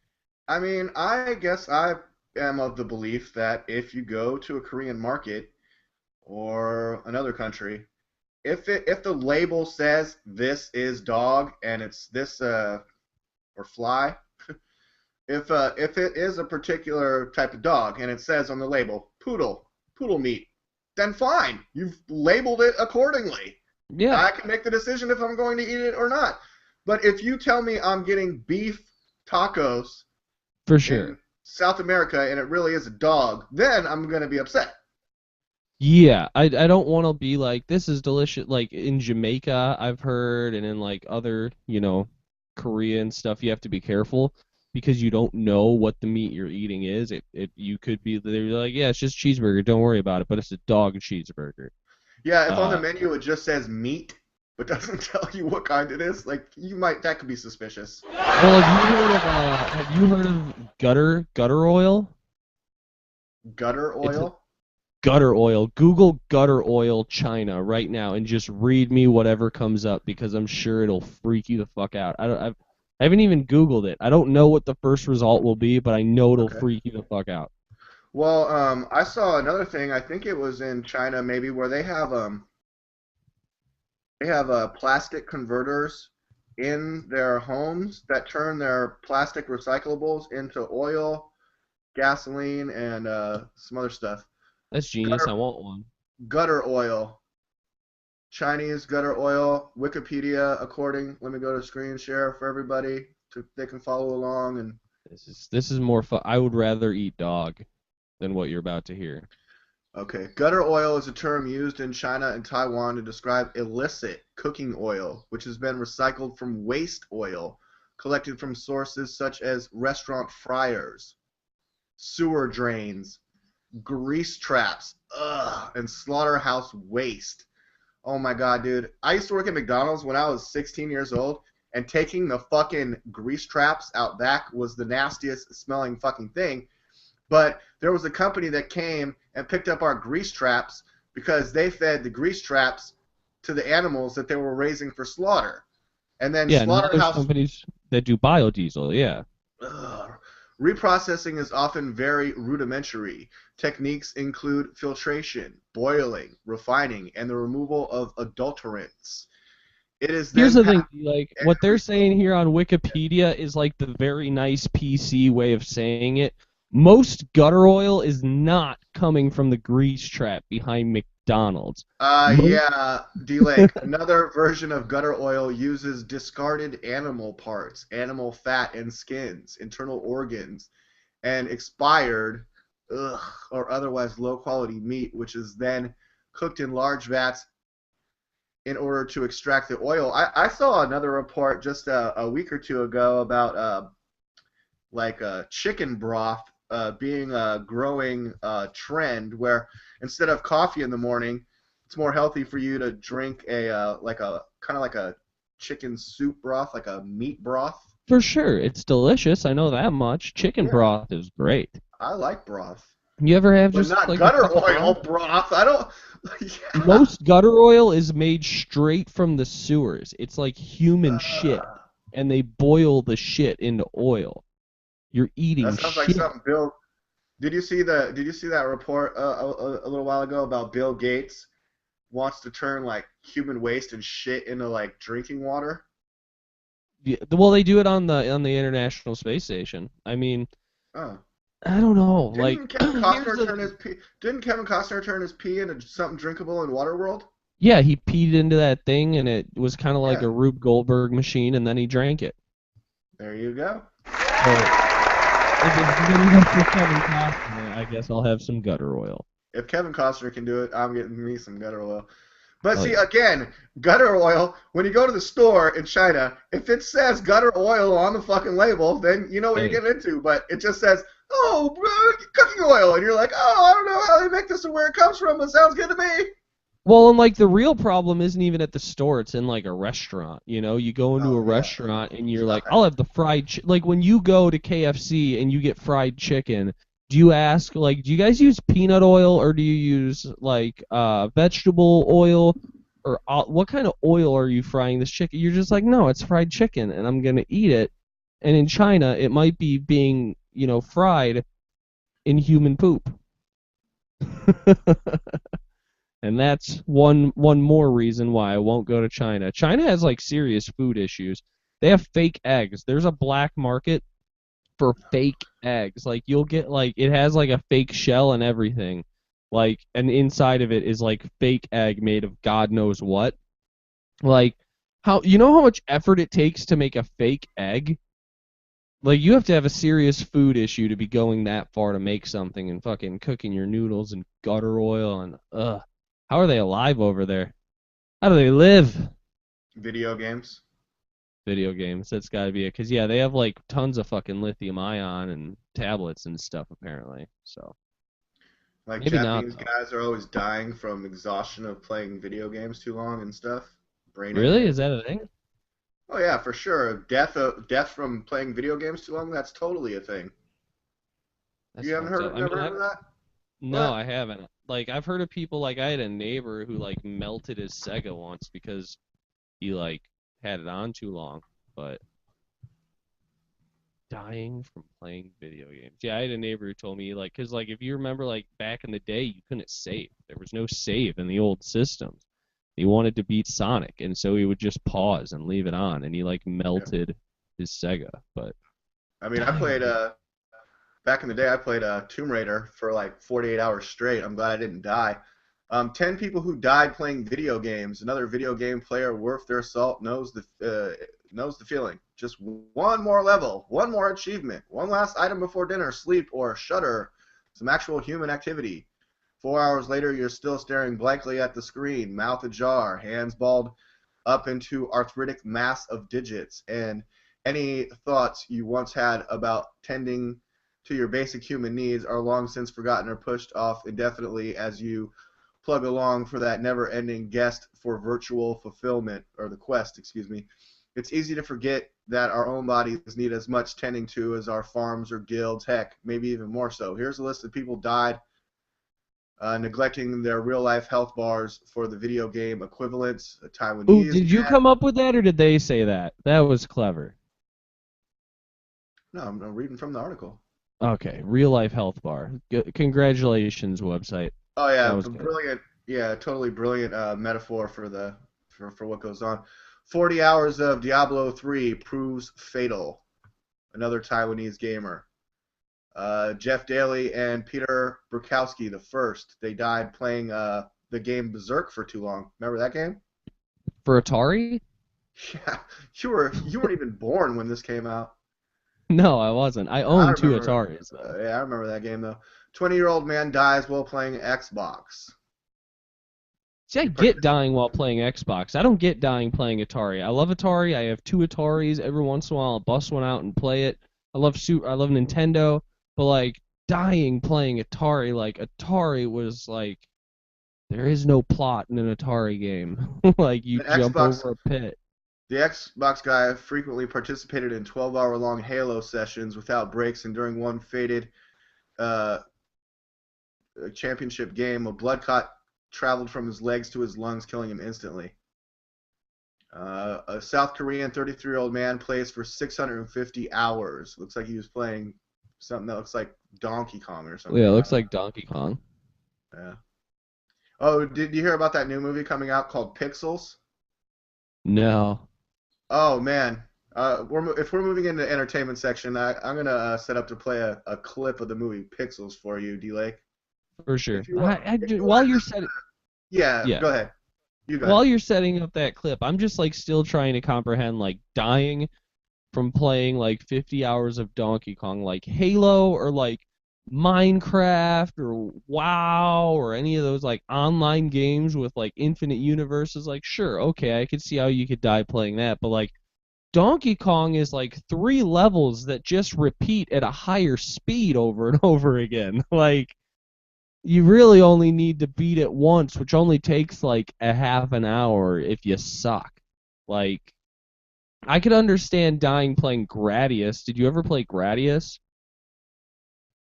I mean, I guess I am of the belief that if you go to a Korean market or another country, if the label says this is dog and it's this or fly, if it is a particular type of dog and it says on the label poodle meat, then fine. You've labeled it accordingly. Yeah. I can make the decision if I'm going to eat it or not. But if you tell me I'm getting beef tacos for sure in South America and it really is a dog, then I'm going to be upset. Yeah, I don't want to be like, this is delicious. Like, in Jamaica, I've heard, and in like other, Korean stuff, you have to be careful because you don't know what the meat you're eating is. You could be, they're like, yeah, it's just cheeseburger, don't worry about it, but it's a dog cheeseburger. Yeah, if on the menu it just says meat, but doesn't tell you what kind it is, like, that could be suspicious. Well, have you heard of gutter oil? Gutter oil? Gutter oil. Google gutter oil China right now and just read me whatever comes up, because I'm sure it'll freak you the fuck out. I haven't even Googled it. I don't know what the first result will be, but I know it'll freak you the fuck out. Well, I saw another thing. I think it was in China, maybe, where they have plastic converters in their homes that turn their plastic recyclables into oil, gasoline, and some other stuff. That's genius. I want one. Gutter oil. Chinese gutter oil. Wikipedia, let me go to screen share for everybody they can follow along. And this is more fun. I would rather eat dog than what you're about to hear. Okay. Gutter oil is a term used in China and Taiwan to describe illicit cooking oil, which has been recycled from waste oil collected from sources such as restaurant fryers, sewer drains, grease traps, and slaughterhouse waste. Oh my god, dude. I used to work at McDonald's when I was 16 years old, and taking the fucking grease traps out back was the nastiest smelling fucking thing. But there was a company that came and picked up our grease traps because they fed the grease traps to the animals that they were raising for slaughter. And then slaughterhouse... now there's companies that do biodiesel, yeah. Reprocessing is often very rudimentary. Techniques include filtration, boiling, refining, and the removal of adulterants. Here's the thing, like, what they're saying here on Wikipedia is like the very nice PC way of saying it. Most gutter oil is not coming from the grease trap behind McDonald's. Yeah, DLAKE. Another version of gutter oil uses discarded animal parts, animal fat and skins, internal organs, and expired or otherwise low-quality meat, which is then cooked in large vats in order to extract the oil. I saw another report just a week or two ago about chicken broth being a growing trend where instead of coffee in the morning, it's more healthy for you to drink a kind of like a chicken soup broth, like a meat broth. For sure, it's delicious. I know that much. Chicken broth is great. I like broth. You ever have but just not like gutter oil broth? I don't. Yeah. Most gutter oil is made straight from the sewers. It's like human shit, and they boil the shit into oil. You're eating shit. That sounds like something Bill. Did you see that report a little while ago about Bill Gates wants to turn like human waste and shit into like drinking water? Yeah, well, they do it on the International Space Station. I mean, I don't know. Didn't Kevin Costner turn his pee into something drinkable in Waterworld? Yeah, he peed into that thing, and it was kind of like a Rube Goldberg machine, and then he drank it. There you go. So, if it's good enough for Kevin Costner, I guess I'll have some gutter oil. If Kevin Costner can do it, I'm getting me some gutter oil. But again, gutter oil, when you go to the store in China, if it says gutter oil on the fucking label, then you know what you're getting into. But it just says, cooking oil, and you're like, I don't know how they make this and where it comes from, but it sounds good to me. Well, and like the real problem isn't even at the store; it's in like a restaurant. You know, you go into a restaurant and you're like, "I'll have the fried." Like when you go to KFC and you get fried chicken, do you ask like, "Do you guys use peanut oil or do you use like vegetable oil or what kind of oil are you frying this chicken?" You're just like, "No, it's fried chicken, and I'm gonna eat it." And in China, it might be being fried in human poop. And that's one more reason why I won't go to China. China has like serious food issues. They have fake eggs. There's a black market for fake eggs. Like you'll get like it has like a fake shell and everything. Like and inside of it is like fake egg made of God knows what. Like how much effort it takes to make a fake egg? Like you have to have a serious food issue to be going that far to make something and fucking cooking your noodles in gutter oil and How are they alive over there? How do they live? Video games. Video games. That's got to be it. Because, yeah, they have, like, tons of fucking lithium-ion and tablets and stuff, apparently. So. Like, maybe Japanese guys are always dying from exhaustion of playing video games too long and stuff. Really? Is that a thing? Oh, yeah, for sure. Death from playing video games too long, that's totally a thing. You haven't never heard of that? No, I haven't. Like, I've heard of people, like, I had a neighbor who, like, melted his Sega once because he, like, had it on too long, but dying from playing video games. Yeah, I had a neighbor who told me, like, because, like, if you remember, like, back in the day, you couldn't save. There was no save in the old systems. He wanted to beat Sonic, and so he would just pause and leave it on, and he like melted his Sega. But I mean, I played back in the day. I played Tomb Raider for like 48 hours straight. I'm glad I didn't die. 10 people who died playing video games. Another video game player worth their salt knows the feeling. Just one more level, one more achievement, one last item before dinner, sleep, or shudder. Some actual human activity. 4 hours later, you're still staring blankly at the screen, mouth ajar, hands balled up into arthritic mass of digits, and any thoughts you once had about tending to your basic human needs are long since forgotten or pushed off indefinitely as you plug along for that never-ending quest for virtual fulfillment, or the quest, excuse me. It's easy to forget that our own bodies need as much tending to as our farms or guilds, heck, maybe even more so. Here's a list of people died neglecting their real-life health bars for the video game equivalents. A Taiwanese. Ooh, did you come up with that, or did they say that? That was clever. No, I'm reading from the article. Okay, real-life health bar. Congratulations, website. Oh yeah, brilliant. Yeah, totally brilliant metaphor for what goes on. 40 hours of Diablo 3 proves fatal. Another Taiwanese gamer. Jeff Daly and Peter Burkowski, the first. They died playing the game Berserk for too long. Remember that game? For Atari? Yeah, you weren't even born when this came out. No, I wasn't. I own 2 Ataris, though. Yeah, I remember that game, though. 20-year-old man dies while playing Xbox. See, I get dying while playing Xbox. I don't get dying playing Atari. I love Atari. I have 2 Ataris. Every once in a while, I'll bust one out and play it. I love Nintendo. But, like, dying playing Atari, like, Atari was, like, there is no plot in an Atari game. Like, you jump over a pit. The Xbox guy frequently participated in 12-hour-long Halo sessions without breaks, and during one fated championship game, a blood clot traveled from his legs to his lungs, killing him instantly. A South Korean 33-year-old man plays for 650 hours. Looks like he was playing something that looks like Donkey Kong or something. Yeah, it looks like Donkey Kong. Yeah. Oh, did you hear about that new movie coming out called Pixels? No. Oh, man. If we're moving into the entertainment section, I'm going to set up to play a clip of the movie Pixels for you, DLAKE. For sure. While you're setting... Yeah, go ahead. While you're setting up that clip, I'm just, like, still trying to comprehend, like, dying from playing, like, 50 hours of Donkey Kong, like Halo or, like, Minecraft or WoW or any of those, like, online games with, like, infinite universes. Like, sure, okay, I could see how you could die playing that, but, like, Donkey Kong is, like, 3 levels that just repeat at a higher speed over and over again. Like, you really only need to beat it once, which only takes, like, a half an hour if you suck. Like, I could understand dying playing Gradius. Did you ever play Gradius?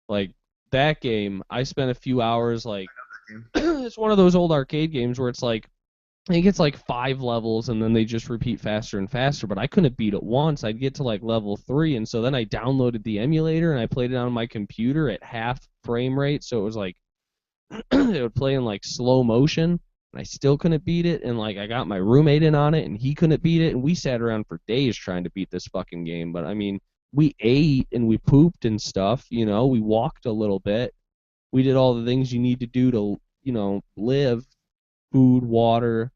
Like, that game, I spent a few hours, like, it's one of those old arcade games where it's like, I think it's like 5 levels, and then they just repeat faster and faster, but I couldn't beat it once. I'd get to, like, level 3, and so then I downloaded the emulator, and I played it on my computer at half frame rate, so it was like, it would play in, like, slow motion, and I still couldn't beat it, and, like, I got my roommate in on it, and he couldn't beat it, and we sat around for days trying to beat this fucking game, but, I mean, we ate, and we pooped and stuff, you know, we walked a little bit, we did all the things you need to do to, you know, live, food, water,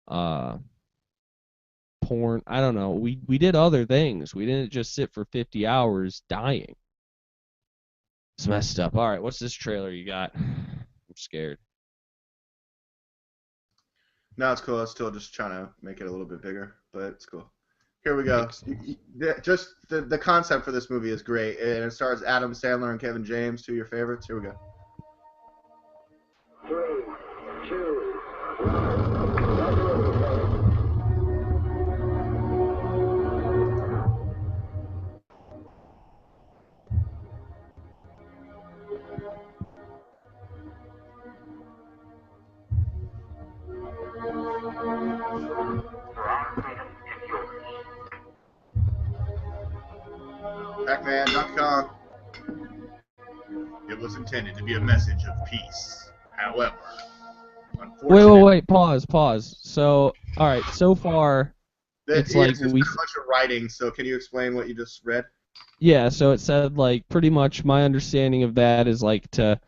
porn, I don't know, we did other things, we didn't just sit for 50 hours dying. It's messed up. Alright, what's this trailer you got? I'm scared. No, it's cool. I'm still just trying to make it a little bit bigger, but it's cool. Here we go. Just the concept for this movie is great, and it stars Adam Sandler and Kevin James, 2 of your favorites. Here we go. 3, 2, 1. Pac-Man, Donkey Kong. It was intended to be a message of peace. However, Wait. Pause. So, all right. So far, it's like there's a bunch of writing. So, can you explain what you just read? Yeah. So it said like pretty much my understanding of that is like to,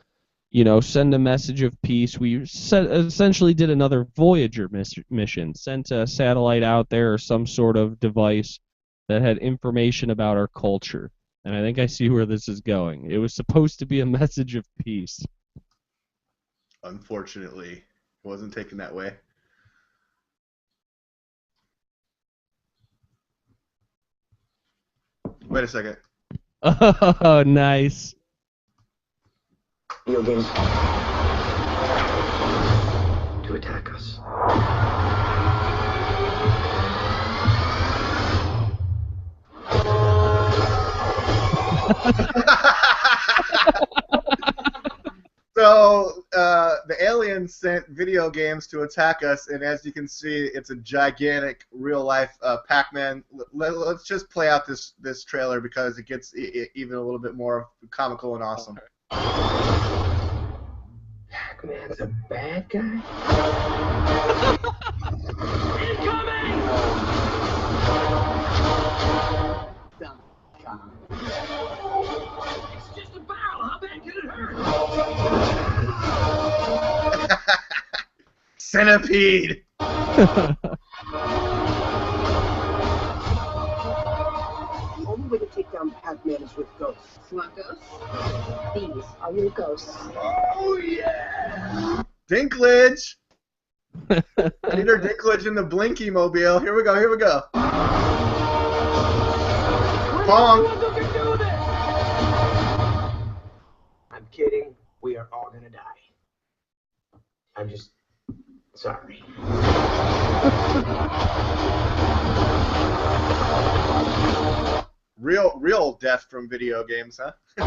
send a message of peace. We essentially did another Voyager mission, sent a satellite out there or some sort of device that had information about our culture. And I think I see where this is going. It was supposed to be a message of peace. Unfortunately, it wasn't taken that way. Wait a second. Oh, nice. Video games to attack us. So the aliens sent video games to attack us, and as you can see, it's a gigantic real-life Pac-Man. Let's just play out this trailer because it gets even a little bit more comical and awesome. Pac-Man's a bad guy? Incoming! It's just a barrel. How bad can it hurt? Centipede! The only way to take down Pac-Man is with ghosts. Want ghosts? These are your ghosts. Oh, yeah! Dinklage! Peter Dinklage in the Blinky Mobile. Here we go. Pong! I'm kidding. We are all gonna die. I'm just sorry. Real death from video games, huh? May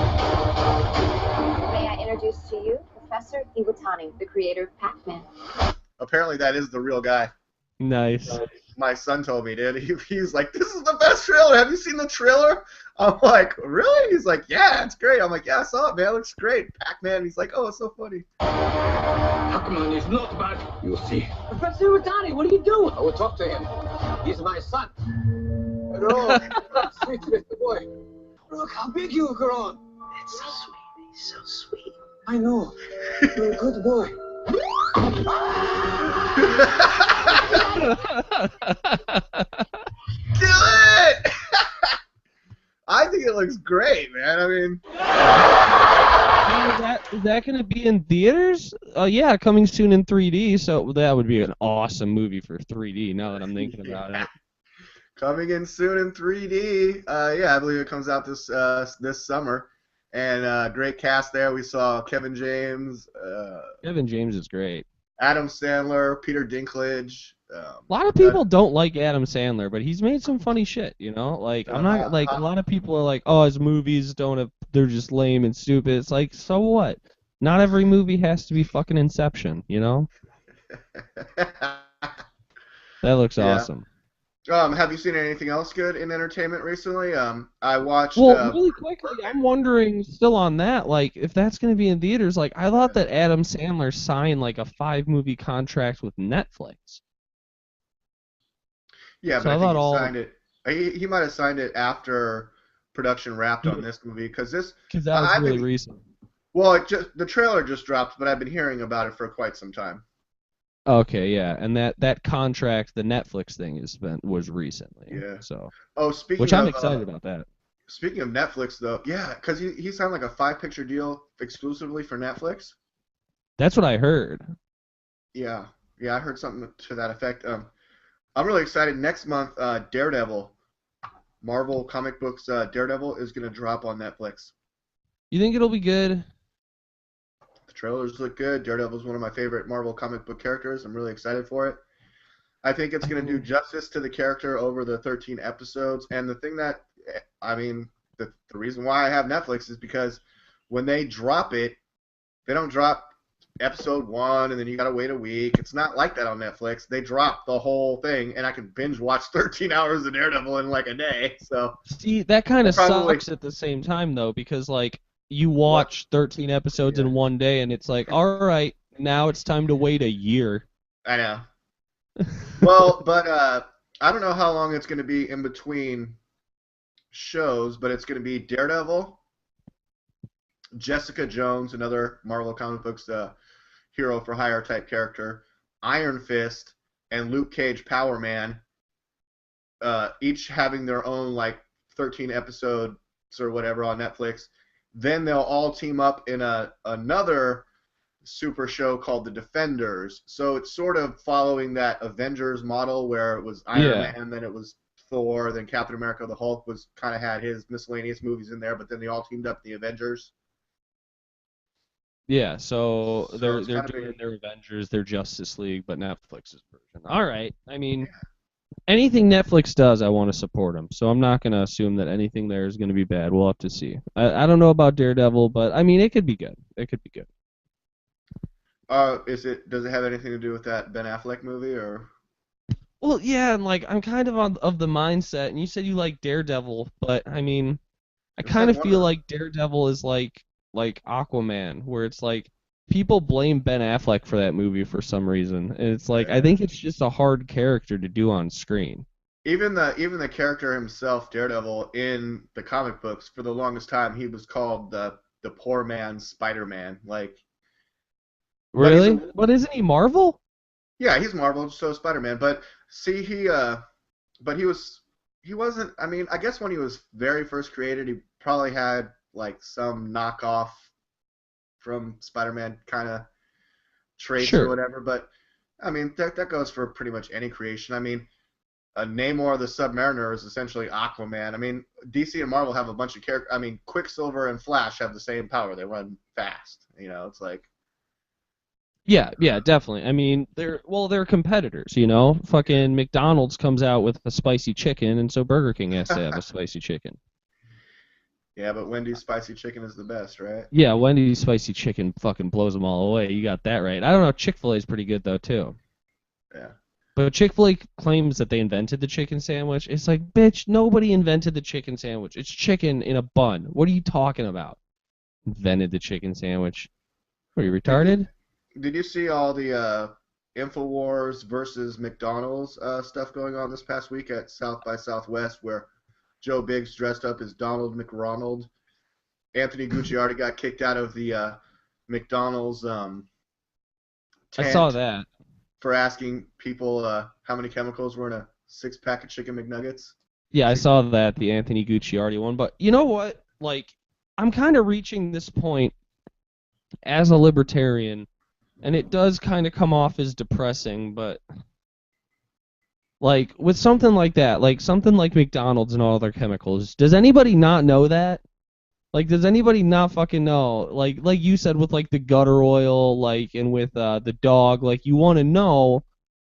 I introduce to you Professor Iwatani, the creator of Pac-Man. Apparently that is the real guy. Nice. My son told me, dude. He was like, "This is the best trailer. Have you seen the trailer?" I'm like, "Really?" He's like, "Yeah, it's great." I'm like, "Yeah, I saw it, man. It looks great." Pac-Man. He's like, "Oh, it's so funny." Pac-Man is not bad. You'll see. Professor Iwatani, what are you doing? I will talk to him. He's my son. Hello. Sweet little boy. Look how big you have grown. It's so sweet. He's so sweet. I know. You're a good boy. Do it! I think it looks great, man. I mean, Is that going to be in theaters? Yeah, coming soon in 3D. So that would be an awesome movie for 3D. Now that I'm thinking about it. Coming in soon in 3D. Yeah, I believe it comes out this summer. And great cast there. We saw Kevin James. Kevin James is great. Adam Sandler, Peter Dinklage. A lot of people don't like Adam Sandler, but he's made some funny shit, Like I'm not like a lot of people are like, "Oh, his movies they're just lame and stupid." It's like, so what? Not every movie has to be fucking Inception, That looks awesome. Have you seen anything else good in entertainment recently? I watched. Well, really quickly, I'm wondering still on that, like, if that's going to be in theaters. Like, I thought that Adam Sandler signed like a 5-movie contract with Netflix. Yeah, but so I think he signed it. He might have signed it after production wrapped on this movie because that was really recent. Well, the trailer just dropped, but I've been hearing about it for quite some time. Okay, yeah, and that contract, the Netflix thing, was recently. Yeah. So. Oh, I'm excited about that. Speaking of Netflix, though, yeah, because he signed like a 5-picture deal exclusively for Netflix. That's what I heard. Yeah, I heard something to that effect. I'm really excited. Next month, Daredevil, Marvel comic books, Daredevil is gonna drop on Netflix. You think it'll be good? The trailers look good. Daredevil's one of my favorite Marvel comic book characters. I'm really excited for it. I think it's going to do justice to the character over the 13 episodes. And the thing that, the reason why I have Netflix is because when they drop it, they don't drop episode 1 and then you got to wait a week. It's not like that on Netflix. They drop the whole thing, and I can binge watch 13 hours of Daredevil in like a day. So see, that kind of sucks at the same time, though, because, like, you watch 13 episodes in one day, and it's like, all right, Now it's time to wait a year. I know. Well, but I don't know how long it's going to be in between shows, but it's going to be Daredevil, Jessica Jones, another Marvel comic books hero for hire type character, Iron Fist, and Luke Cage Power Man, each having their own like 13 episodes or whatever on Netflix. Then they'll all team up in another super show called The Defenders. So it's sort of following that Avengers model where it was Iron Man, then it was Thor, then Captain America, the Hulk was kind of had his miscellaneous movies in there, but then they all teamed up in the Avengers. Yeah, so they're doing their Avengers, their Justice League, but Netflix's version. All right, I mean, anything Netflix does, I want to support them. So I'm not going to assume that anything there is going to be bad. We'll have to see. I don't know about Daredevil, but I mean, it could be good. It could be good. Does it have anything to do with that Ben Affleck movie or? Well, yeah, and like I'm kind of of the mindset, and you said you like Daredevil, but I mean, I kind of feel like Daredevil is like Aquaman, where it's like people blame Ben Affleck for that movie for some reason, and it's like I think it's just a hard character to do on screen. Even the character himself, Daredevil, in the comic books, for the longest time he was called the poor man's Spider-Man. Like, really? But isn't he Marvel? Yeah, he's Marvel, so Spider-Man. But see, he wasn't. I mean, I guess when he was very first created, he probably had like some knockoff from Spider-Man kind of traits or whatever. But I mean, that goes for pretty much any creation. I mean, Namor the Submariner is essentially Aquaman. I mean, DC and Marvel have a bunch of characters. I mean, Quicksilver and Flash have the same power. They run fast. You know, it's like. Yeah, definitely. I mean, they're competitors, you know? Fucking McDonald's comes out with a spicy chicken, and so Burger King has to have a spicy chicken. Yeah, but Wendy's spicy chicken is the best, right? Yeah, Wendy's spicy chicken fucking blows them all away. You got that right. I don't know, Chick-fil-A is pretty good, though, too. Yeah. But Chick-fil-A claims that they invented the chicken sandwich. It's like, bitch, nobody invented the chicken sandwich. It's chicken in a bun. What are you talking about? Invented the chicken sandwich. Are you retarded? Did you see all the InfoWars versus McDonald's stuff going on this past week at South by Southwest, where Joe Biggs dressed up as Donald McRonald? Anthony Gucciardi got kicked out of the McDonald's tent. I saw that. For asking people how many chemicals were in a 6-pack of chicken McNuggets. Yeah, I saw that, the Anthony Gucciardi one. But you know what? Like, I'm kind of reaching this point as a libertarian. And it does kind of come off as depressing, but like with something like that, like something like McDonald's and all their chemicals, does anybody not know that? Like, does anybody not fucking know? Like you said with like the gutter oil, like, and with the dog, like you want to know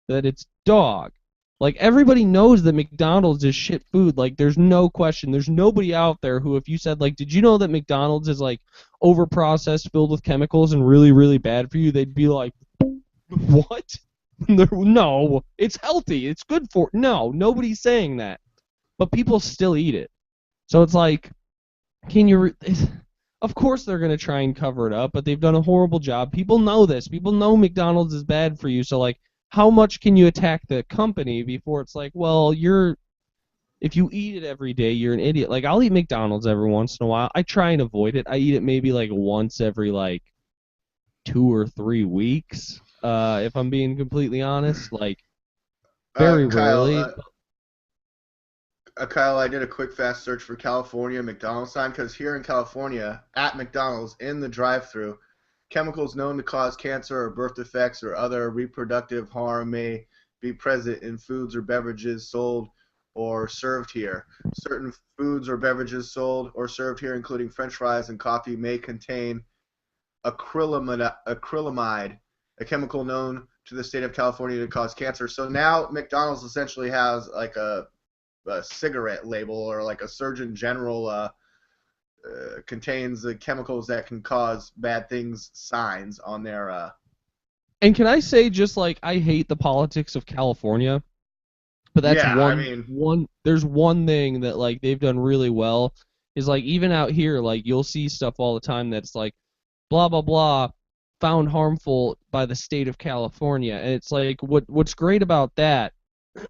that it's dog. Like everybody knows that McDonald's is shit food. Like there's no question. There's nobody out there who, if you said like, did you know that McDonald's is like overprocessed, filled with chemicals, and really, really bad for you? They'd be like, what? No, it's healthy. It's good for. No, nobody's saying that. But people still eat it. So it's like, can you? Of course they're gonna try and cover it up, but they've done a horrible job. People know this. People know McDonald's is bad for you. So like, how much can you attack the company before it's like, well, if you eat it every day, you're an idiot. Like, I'll eat McDonald's every once in a while. I try and avoid it. I eat it maybe like once every like 2 or 3 weeks, if I'm being completely honest. Like, very rarely. Kyle, I did a quick fast search for California McDonald's sign, because here in California, at McDonald's, in the drive-thru, chemicals known to cause cancer or birth defects or other reproductive harm may be present in foods or beverages sold or served here. Certain foods or beverages sold or served here, including French fries and coffee, may contain acrylamide, a chemical known to the state of California to cause cancer. So now McDonald's essentially has like a cigarette label, or like a Surgeon General contains the chemicals that can cause bad things signs on their And can I say, just like, I hate the politics of California, but that's there's one thing that like they've done really well is like, even out here, like, you'll see stuff all the time that's like blah blah blah, found harmful by the state of California. And it's like, what's great about that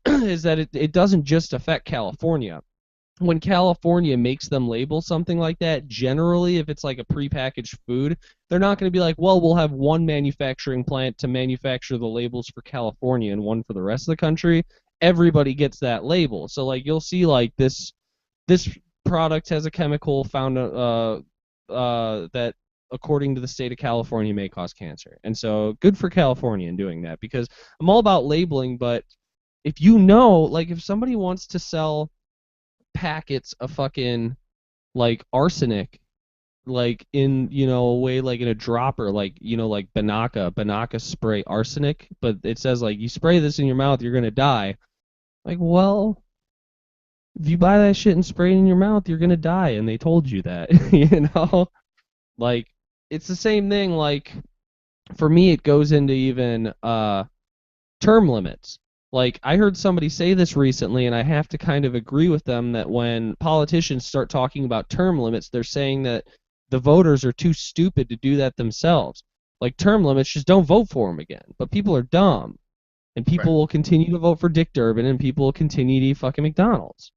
is that it doesn't just affect California. When California makes them label something like that, generally, if it's like a prepackaged food, they're not going to be like, well, we'll have one manufacturing plant to manufacture the labels for California and one for the rest of the country. Everybody gets that label. So, like, you'll see, like, this product has a chemical found that, according to the state of California, may cause cancer. And so, good for California in doing that, because I'm all about labeling, but if you know, like, if somebody wants to sell packets of fucking like arsenic, like in, you know, a way, like in a dropper, like, you know, like Banaka spray arsenic, but it says like, you spray this in your mouth, you're gonna die. Like, well, if you buy that shit and spray it in your mouth, you're gonna die, and they told you that. You know, like, it's the same thing. Like, for me, it goes into even term limits. Like, I heard somebody say this recently, and I have to kind of agree with them, that when politicians start talking about term limits, they're saying that the voters are too stupid to do that themselves. Like, term limits, just don't vote for them again. But people are dumb, and people will continue to vote for Dick Durbin, and people will continue to eat fucking McDonald's.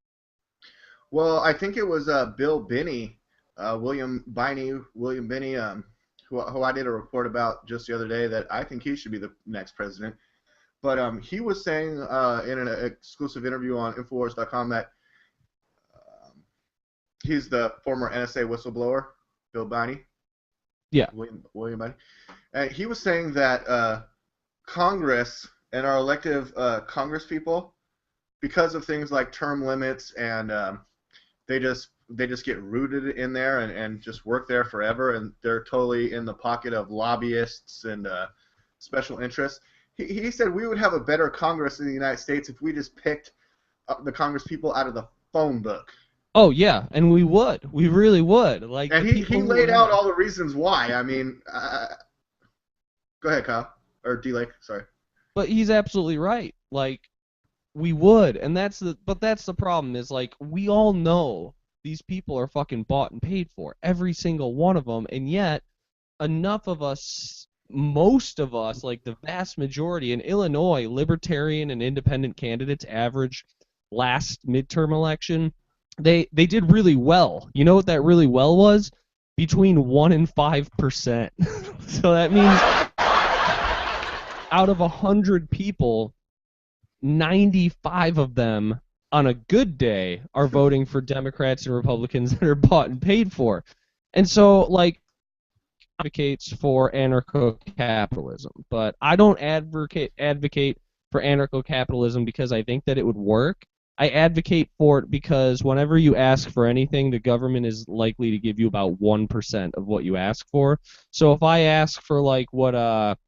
Well, I think it was Bill Binney, William Binney, who I did a report about just the other day, that I think he should be the next president. But he was saying in an exclusive interview on Infowars.com that he's the former NSA whistleblower, Bill Binney. Yeah. William Binney. And he was saying that Congress and our elective Congress people, because of things like term limits, and they just get rooted in there and just work there forever, and they're totally in the pocket of lobbyists and special interests. He said we would have a better Congress in the United States if we just picked the Congress people out of the phone book. Oh, yeah, and we would. We really would. Like, and he laid out all the reasons why. I mean, go ahead, Kyle. Or DLAKE, sorry. But he's absolutely right. Like, we would. And that's the problem, is, like, we all know these people are fucking bought and paid for. Every single one of them. And yet, enough of us, most of us, like the vast majority in Illinois, libertarian and independent candidates average last midterm election, they did really well. You know what that really well was? Between 1 and 5%. So that means out of 100 people, 95 of them on a good day are voting for Democrats and Republicans that are bought and paid for. And so, like, advocates for anarcho-capitalism, but I don't advocate for anarcho-capitalism because I think that it would work. I advocate for it because whenever you ask for anything, the government is likely to give you about 1% of what you ask for. So if I ask for, like, what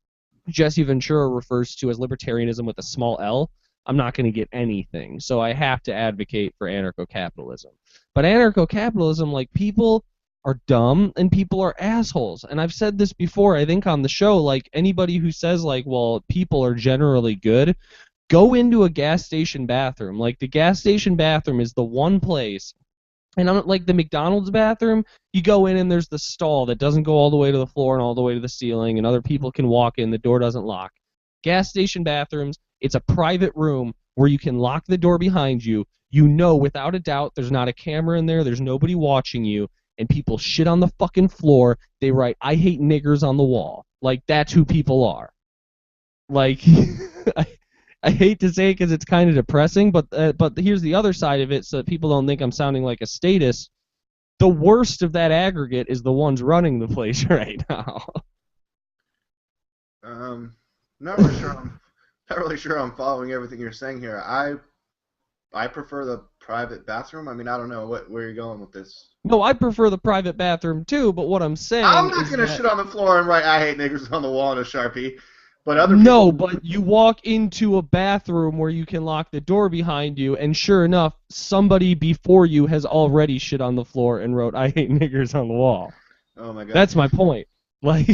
Jesse Ventura refers to as libertarianism with a small L, I'm not going to get anything. So I have to advocate for anarcho-capitalism. But anarcho-capitalism, like, people are dumb and people are assholes. And I've said this before, I think, on the show, like, anybody who says, like, well, people are generally good, go into a gas station bathroom. Like, the gas station bathroom is the one place, and like the McDonald's bathroom, you go in and there's the stall that doesn't go all the way to the floor and all the way to the ceiling, and other people can walk in, the door doesn't lock. Gas station bathrooms, it's a private room where you can lock the door behind you. You know without a doubt there's not a camera in there, there's nobody watching you, and people shit on the fucking floor. They write, "I hate niggers" on the wall. Like, that's who people are. Like, I hate to say it because it's kind of depressing, but here's the other side of it so that people don't think I'm sounding like a statist. The worst of that aggregate is the ones running the place right now. Not really sure I'm following everything you're saying here. I prefer the private bathroom. I mean, I don't know where you're going with this. No, I prefer the private bathroom too, but what I'm saying I'm not going to shit on the floor and write "I hate niggers" on the wall in a Sharpie. But other people... No, but you walk into a bathroom where you can lock the door behind you, and sure enough, somebody before you has already shit on the floor and wrote "I hate niggers" on the wall. Oh my god. That's my point. Like,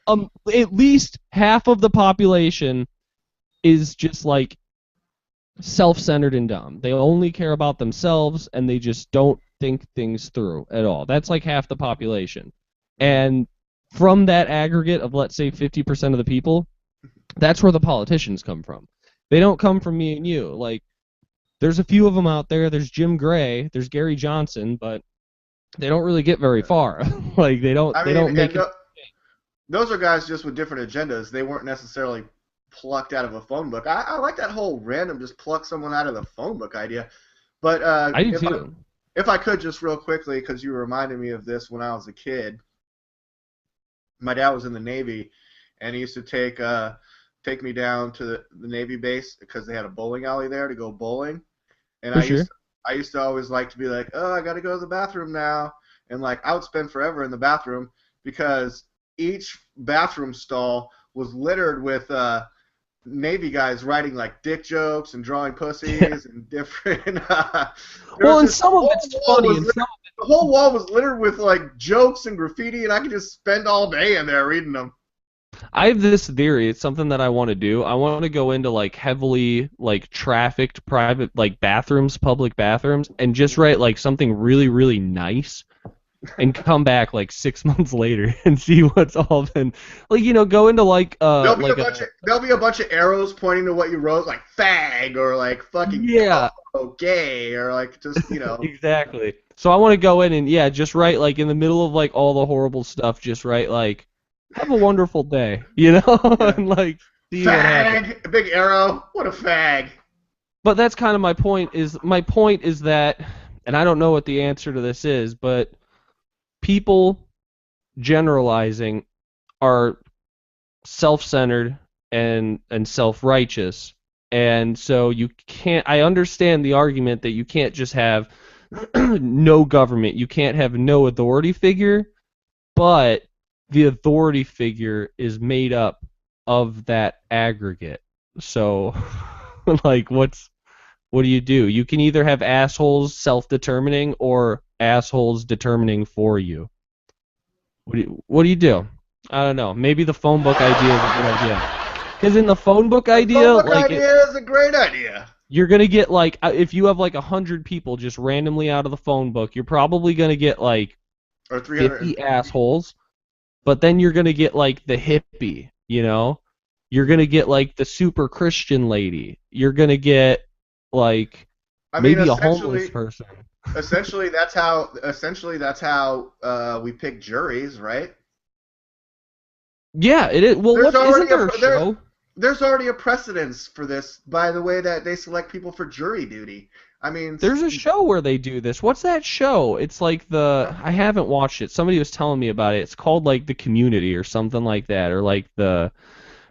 at least half of the population is just, like, self-centered and dumb. They only care about themselves, and they just don't think things through at all. That's like half the population. And from that aggregate of, let's say, 50% of the people, that's where the politicians come from. They don't come from me and you. Like, there's a few of them out there. There's Jim Gray. There's Gary Johnson, but they don't really get very far. Like, they don't make it. Those are guys just with different agendas. They weren't necessarily plucked out of a phone book. I like that whole random just pluck someone out of the phone book idea. But I do too. If I could just real quickly, because you reminded me of this when I was a kid. My dad was in the Navy, and he used to take me down to the Navy base because they had a bowling alley there to go bowling. And I used to always like to be like, oh, I got to go to the bathroom now. And like I would spend forever in the bathroom because each bathroom stall was littered with Navy guys writing like dick jokes and drawing pussies and different. Well, and some of it's funny. The whole wall was littered with like jokes and graffiti, and I could just spend all day in there reading them. I have this theory. It's something that I want to do. I want to go into like heavily like trafficked private like bathrooms, public bathrooms, and just write like something really, really nice. And come back like 6 months later and see what's all been like, you know, go into like there'll be a bunch of arrows pointing to what you wrote, like fag or like fucking gay or like just, you know. Exactly. So I want to go in and just write like in the middle of like all the horrible stuff, just write like have a wonderful day, you know, and like see what happens. A big arrow. What a fag. But that's kind of my point is that, and I don't know what the answer to this is, but people generalizing are self-centered and self-righteous, and so you can't. I understand the argument that you can't just have no government, you can't have no authority figure, but the authority figure is made up of that aggregate. So, like, what do? You can either have assholes self-determining or assholes determining for you. What do you do? I don't know. Maybe the phone book idea is a good idea. Because in the phone book idea, the phone book idea is a great idea. You're gonna get like, if you have like 100 people just randomly out of the phone book, you're probably gonna get like 50 assholes. But then you're gonna get like the hippie, you know. You're gonna get like the super Christian lady. You're gonna get like maybe a homeless person. Essentially, that's how we pick juries, right? Yeah, it is. Well, isn't there a show? There's already a precedence for this by the way that they select people for jury duty. I mean, there's a show where they do this. What's that show? It's like I haven't watched it. Somebody was telling me about it. It's called like The Community or something like that, or like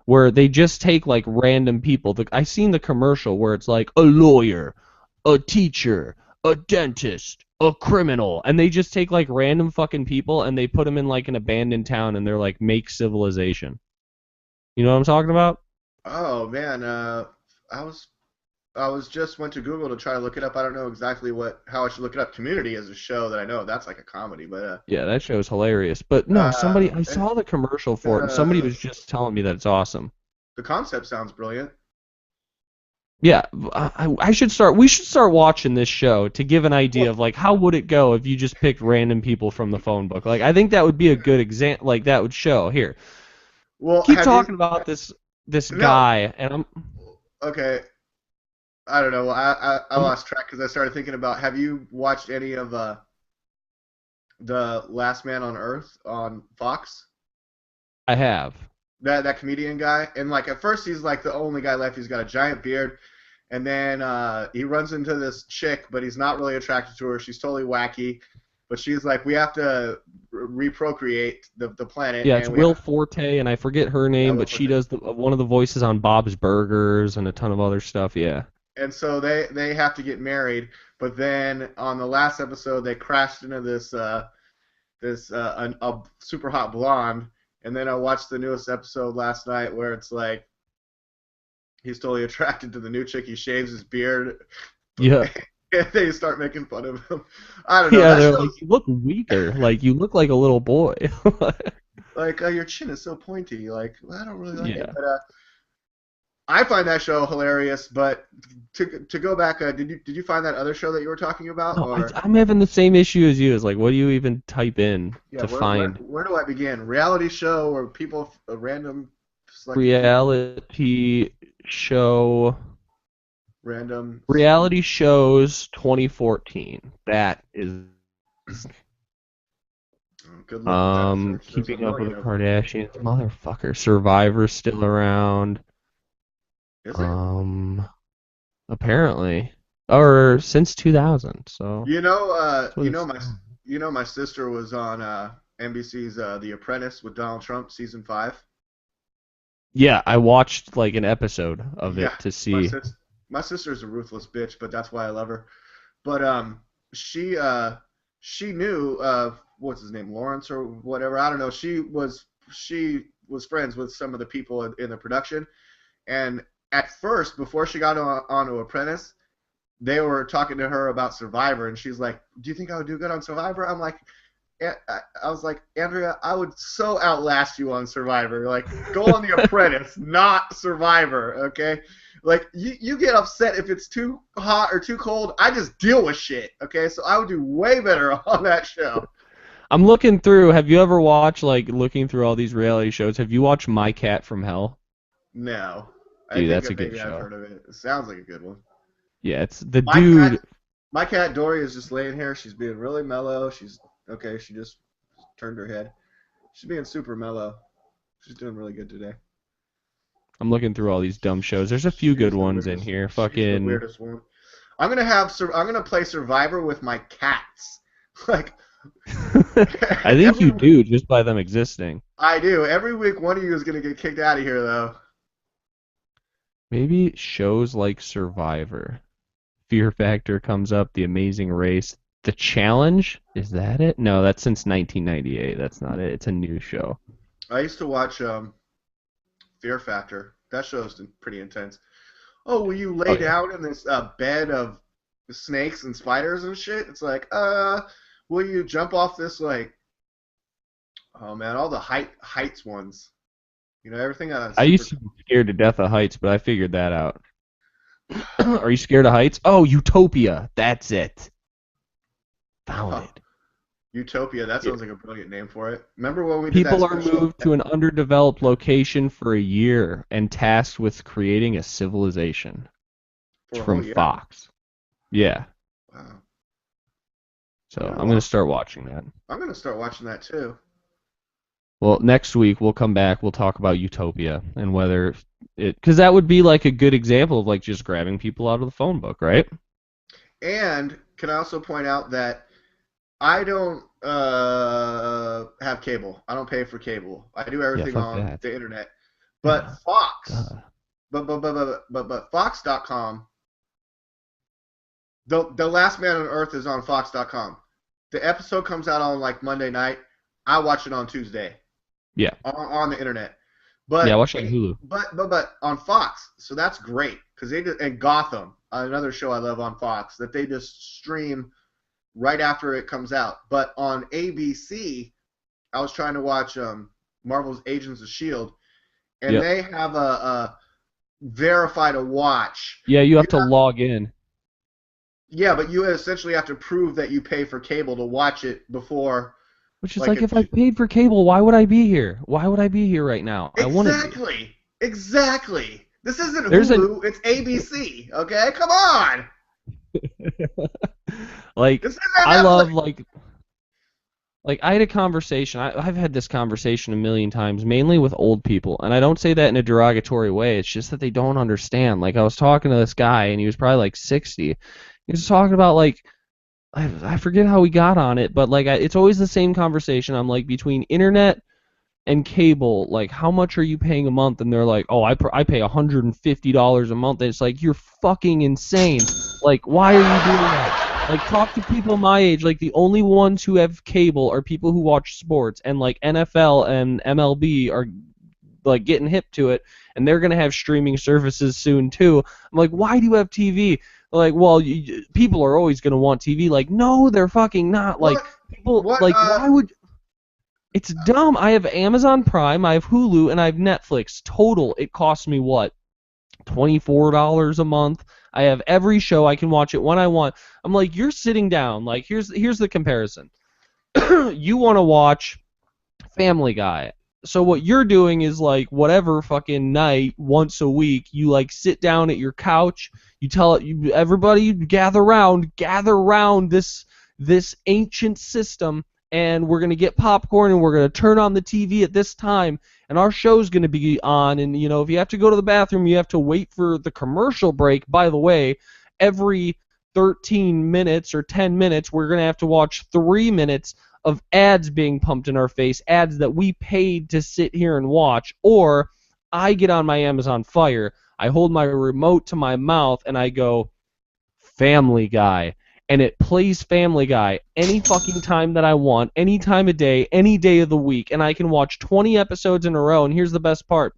where they just take like random people. I seen the commercial where it's like a lawyer, a teacher, a dentist, a criminal, and they just take like random fucking people and they put them in like an abandoned town and they're like make civilization. You know what I'm talking about? Oh man, I was just went to Google to try to look it up. I don't know exactly how I should look it up. Community is a show that I know that's like a comedy, but yeah, that show is hilarious. But no, I saw the commercial for it, and somebody was just telling me that it's awesome. The concept sounds brilliant. Yeah, we should start watching this show to give an idea of like how would it go if you just picked random people from the phone book. Like I think that would be a good example. Like that would show here. Well, keep talking about this guy, and I'm okay. I don't know. I lost track because I started thinking about. Have you watched any of the Last Man on Earth on Fox? I have. That comedian guy, and like at first he's like the only guy left. He's got a giant beard, and then he runs into this chick, but he's not really attracted to her. She's totally wacky, but she's like, we have to reprocreate the planet. Yeah, it's Will Forte, and I forget her name, but she does one of the voices on Bob's Burgers and a ton of other stuff. Yeah. And so they have to get married, but then on the last episode they crashed into this a super hot blonde, and then I watched the newest episode last night where it's like he's totally attracted to the new chick. He shaves his beard. Yeah. And they start making fun of him. I don't know. Yeah, they're like, you look weaker. Like you look like a little boy. Like your chin is so pointy. Like I don't really like it, but I find that show hilarious, but to go back, did you find that other show that you were talking about? No, or? I'm having the same issue as you. It's like, what do you even type in to find? Where do I begin? Reality show or people random? Reality show. Random. Reality shows 2014. That is. Good luck with that search. Keeping Up with the Kardashians, motherfucker. Survivor's still around. Is it? Apparently, or since 2000. So. My sister was on NBC's The Apprentice with Donald Trump, season 5. Yeah, I watched like an episode of it to see. My sister's a ruthless bitch, but that's why I love her. But she knew what's his name, Lawrence or whatever. I don't know. She was friends with some of the people in the production, and at first, before she got onto Apprentice, they were talking to her about Survivor, and she's like, "Do you think I would do good on Survivor?" I'm like, I was like, Andrea, I would so outlast you on Survivor. Like, go on The Apprentice, not Survivor, okay? Like, you get upset if it's too hot or too cold. I just deal with shit, okay? So I would do way better on that show. I'm looking through. Have you ever watched, like, looking through all these reality shows, have you watched My Cat from Hell? No. Dude, that's a good show. I've heard of it. It sounds like a good one. Yeah, it's the dude. My cat Dory is just laying here. She's being really mellow. She's okay. She just turned her head. She's being super mellow. She's doing really good today. I'm looking through all these dumb shows. There's a few good ones in here. Fucking. The weirdest one. I'm gonna play Survivor with my cats. Like. I think you do just by them existing. I do. Every week, one of you is gonna get kicked out of here, though. Maybe shows like Survivor. Fear Factor comes up, The Amazing Race. The Challenge? Is that it? No, that's since 1998. That's not it. It's a new show. I used to watch Fear Factor. That show's pretty intense. Oh, will you lay down in this bed of snakes and spiders and shit? It's like, will you jump off this, like, oh man, all the heights ones. You know, everything. I used to be scared to death of heights, but I figured that out. Are you scared of heights? Oh, Utopia. That's it. Found it. Utopia. That sounds like a brilliant name for it. Remember when we did People are moved to an underdeveloped location for a year and tasked with creating a civilization. It's from Fox. Yeah. Wow. So I'm going to start watching that. I'm going to start watching that too. Well, next week we'll come back. We'll talk about Utopia and whether it, because that would be like a good example of like just grabbing people out of the phone book, right? And can I also point out that I don't have cable. I don't pay for cable. I do everything on the internet. But Fox, but Fox.com. The Last Man on Earth is on Fox.com. The episode comes out on like Monday night. I watch it on Tuesday. Yeah. On the internet. But yeah, I watch it on Hulu. But on Fox, so that's great because and Gotham, another show I love on Fox, that they just stream right after it comes out. But on ABC, I was trying to watch Marvel's Agents of S.H.I.E.L.D., and they have a verify to watch. Yeah, you have to log in. Yeah, but you essentially have to prove that you pay for cable to watch it before. Which is like if I paid for cable, why would I be here? Why would I be here right now? Exactly. This isn't Hulu. It's ABC. Okay, come on. Like I love like I had a conversation. I've had this conversation a million times, mainly with old people, and I don't say that in a derogatory way. It's just that they don't understand. Like I was talking to this guy, and he was probably like 60. He was talking about like. I forget how we got on it, but like it's always the same conversation. I'm like, between internet and cable, like how much are you paying a month? And they're like, oh, I pay $150 a month. And it's like, you're fucking insane. Like, why are you doing that? Like, talk to people my age. Like, the only ones who have cable are people who watch sports, and like NFL and MLB are like getting hip to it, and they're gonna have streaming services soon too. I'm like, why do you have TV? Like, well, people are always going to want TV. Like, no, they're fucking not. Like, people, like, why would... It's dumb. I have Amazon Prime, I have Hulu, and I have Netflix. Total, it costs me, what, $24 a month. I have every show. I can watch it when I want. I'm like, you're sitting down. Like, here's the comparison. You want to watch Family Guy. So what you're doing is like whatever fucking night once a week, you like sit down at your couch, you tell everybody gather around this ancient system, and we're gonna get popcorn and we're gonna turn on the TV at this time, and our show's gonna be on, and you know if you have to go to the bathroom, you have to wait for the commercial break. By the way, every 13 minutes or 10 minutes, we're gonna have to watch 3 minutes of ads being pumped in our face, ads that we paid to sit here and watch, or I get on my Amazon Fire, I hold my remote to my mouth, and I go, Family Guy, and it plays Family Guy any fucking time that I want, any time of day, any day of the week, and I can watch 20 episodes in a row, and here's the best part.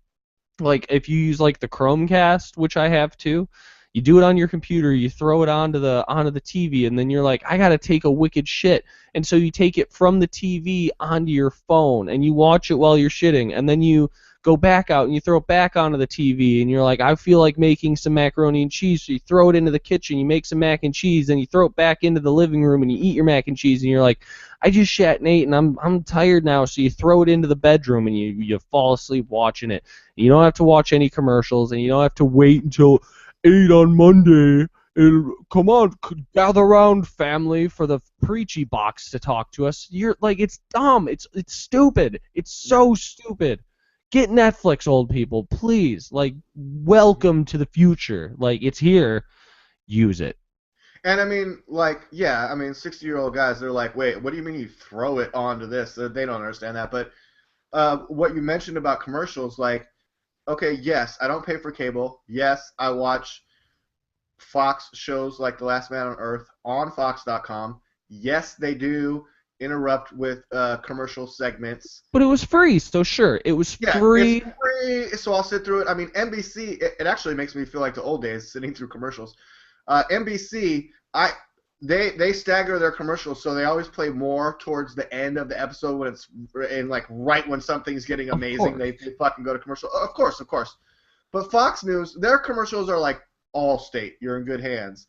Like, if you use, like, the Chromecast, which I have too, you do it on your computer, you throw it onto the TV, and then you're like, I gotta take a wicked shit. And so you take it from the TV onto your phone, and you watch it while you're shitting, and then you go back out and you throw it back onto the TV, and you're like, I feel like making some macaroni and cheese, so you throw it into the kitchen, you make some mac and cheese, and you throw it back into the living room, and you eat your mac and cheese, and you're like, I just shat and ate, and I'm tired now, so you throw it into the bedroom, and you fall asleep watching it. You don't have to watch any commercials, and you don't have to wait until 8 on Monday. Come on, gather around, family, for the preachy box to talk to us. You're like, it's dumb. It's stupid. It's so stupid. Get Netflix, old people, please. Like, welcome to the future. Like, it's here. Use it. And I mean, like, yeah, I mean, 60-year-old guys, they're like, wait, what do you mean you throw it onto this? They don't understand that. But what you mentioned about commercials, like, okay, yes, I don't pay for cable. Yes, I watch Fox shows like The Last Man on Earth on Fox.com. Yes, they do interrupt with commercial segments. But it was free, so sure, it was free. It's free, so I'll sit through it. I mean, NBC, it actually makes me feel like the old days sitting through commercials. NBC, they stagger their commercials, so they always play more towards the end of the episode when it's in, like, right when something's getting amazing. They fucking go to commercial. Of course. But Fox News, their commercials are like, Allstate, you're in good hands.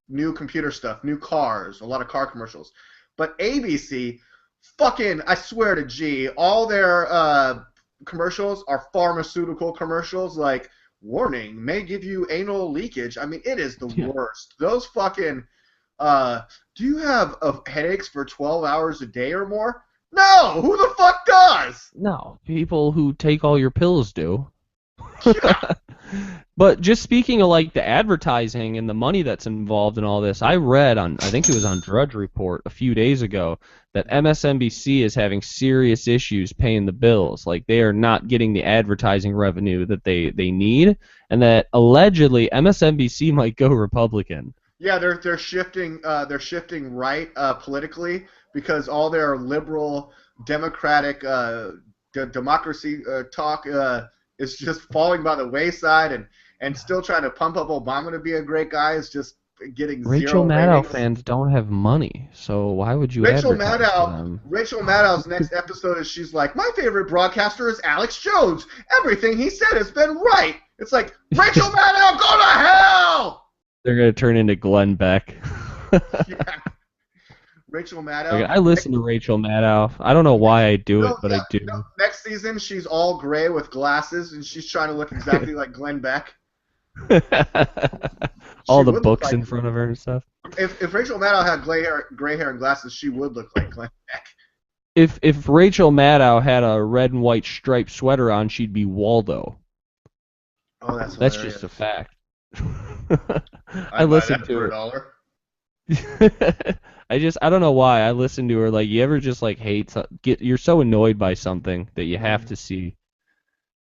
New computer stuff, new cars, a lot of car commercials. But ABC, fucking, I swear to G, all their commercials are pharmaceutical commercials, like, warning, may give you anal leakage. I mean, it is the worst. Those fucking, do you have headaches for 12 hours a day or more? No! Who the fuck does? No, people who take all your pills do. But just speaking of, like, the advertising and the money that's involved in all this, I read on, I think it was on Drudge Report a few days ago, that MSNBC is having serious issues paying the bills. Like, they are not getting the advertising revenue that they need, and that allegedly MSNBC might go Republican. Yeah, they're shifting right politically, because all their liberal democratic democracy talk is just falling by the wayside, and still trying to pump up Obama to be a great guy is just getting Rachel zero Maddow ratings. fans don't have money, so why would you advertise to them? Rachel Maddow's next episode is she's like, my favorite broadcaster is Alex Jones. Everything he said has been right. It's like, Rachel Maddow, go to hell! They're going to turn into Glenn Beck. Yeah. Rachel Maddow. Like, I listen to Rachel Maddow. I don't know why I do it, but I do. Next season, she's all gray with glasses, and she's trying to look exactly like Glenn Beck. All the books in front of her and stuff. If Rachel Maddow had gray hair and glasses, she would look like Glenn Beck. If Rachel Maddow had a red and white striped sweater on, she'd be Waldo. Oh, that's just a fact. I listened to her. I don't know why I listen to her. Like, you ever just like you're so annoyed by something that you have to see.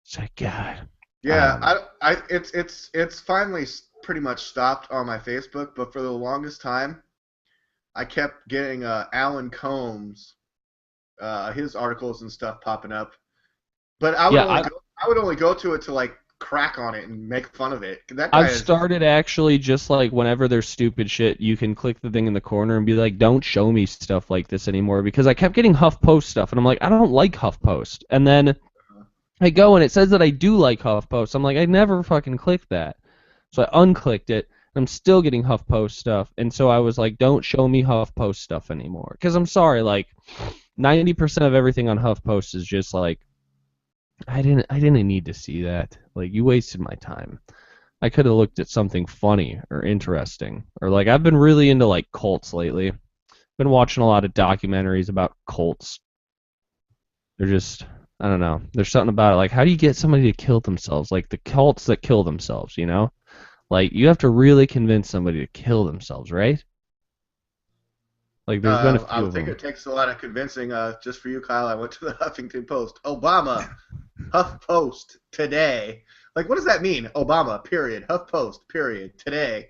It's like, God. Yeah, it's finally pretty much stopped on my Facebook, but for the longest time, I kept getting Alan Combs, his articles and stuff popping up, but I would only go to it to like crack on it and make fun of it. I've started actually just like whenever there's stupid shit, you can click the thing in the corner and be like, don't show me stuff like this anymore, because I kept getting HuffPost stuff, and I'm like, I don't like HuffPost, and then I go and it says that I do like HuffPost. I'm like, I never fucking clicked that. So I unclicked it, and I'm still getting HuffPost stuff. And so I was like, don't show me HuffPost stuff anymore. Because I'm sorry, like, 90% of everything on HuffPost is just like, I didn't need to see that. Like, you wasted my time. I could have looked at something funny or interesting. Or like, I've been really into like cults lately. Been watching a lot of documentaries about cults. They're just, I don't know. There's something about it. Like, how do you get somebody to kill themselves? Like the cults that kill themselves, you know? Like, you have to really convince somebody to kill themselves, right? Like, there's been a few I of think them. it takes a lot of convincing. Just for you, Kyle, I went to the Huffington Post. Obama, HuffPost, today. Like, what does that mean? Obama, period. HuffPost, period, today.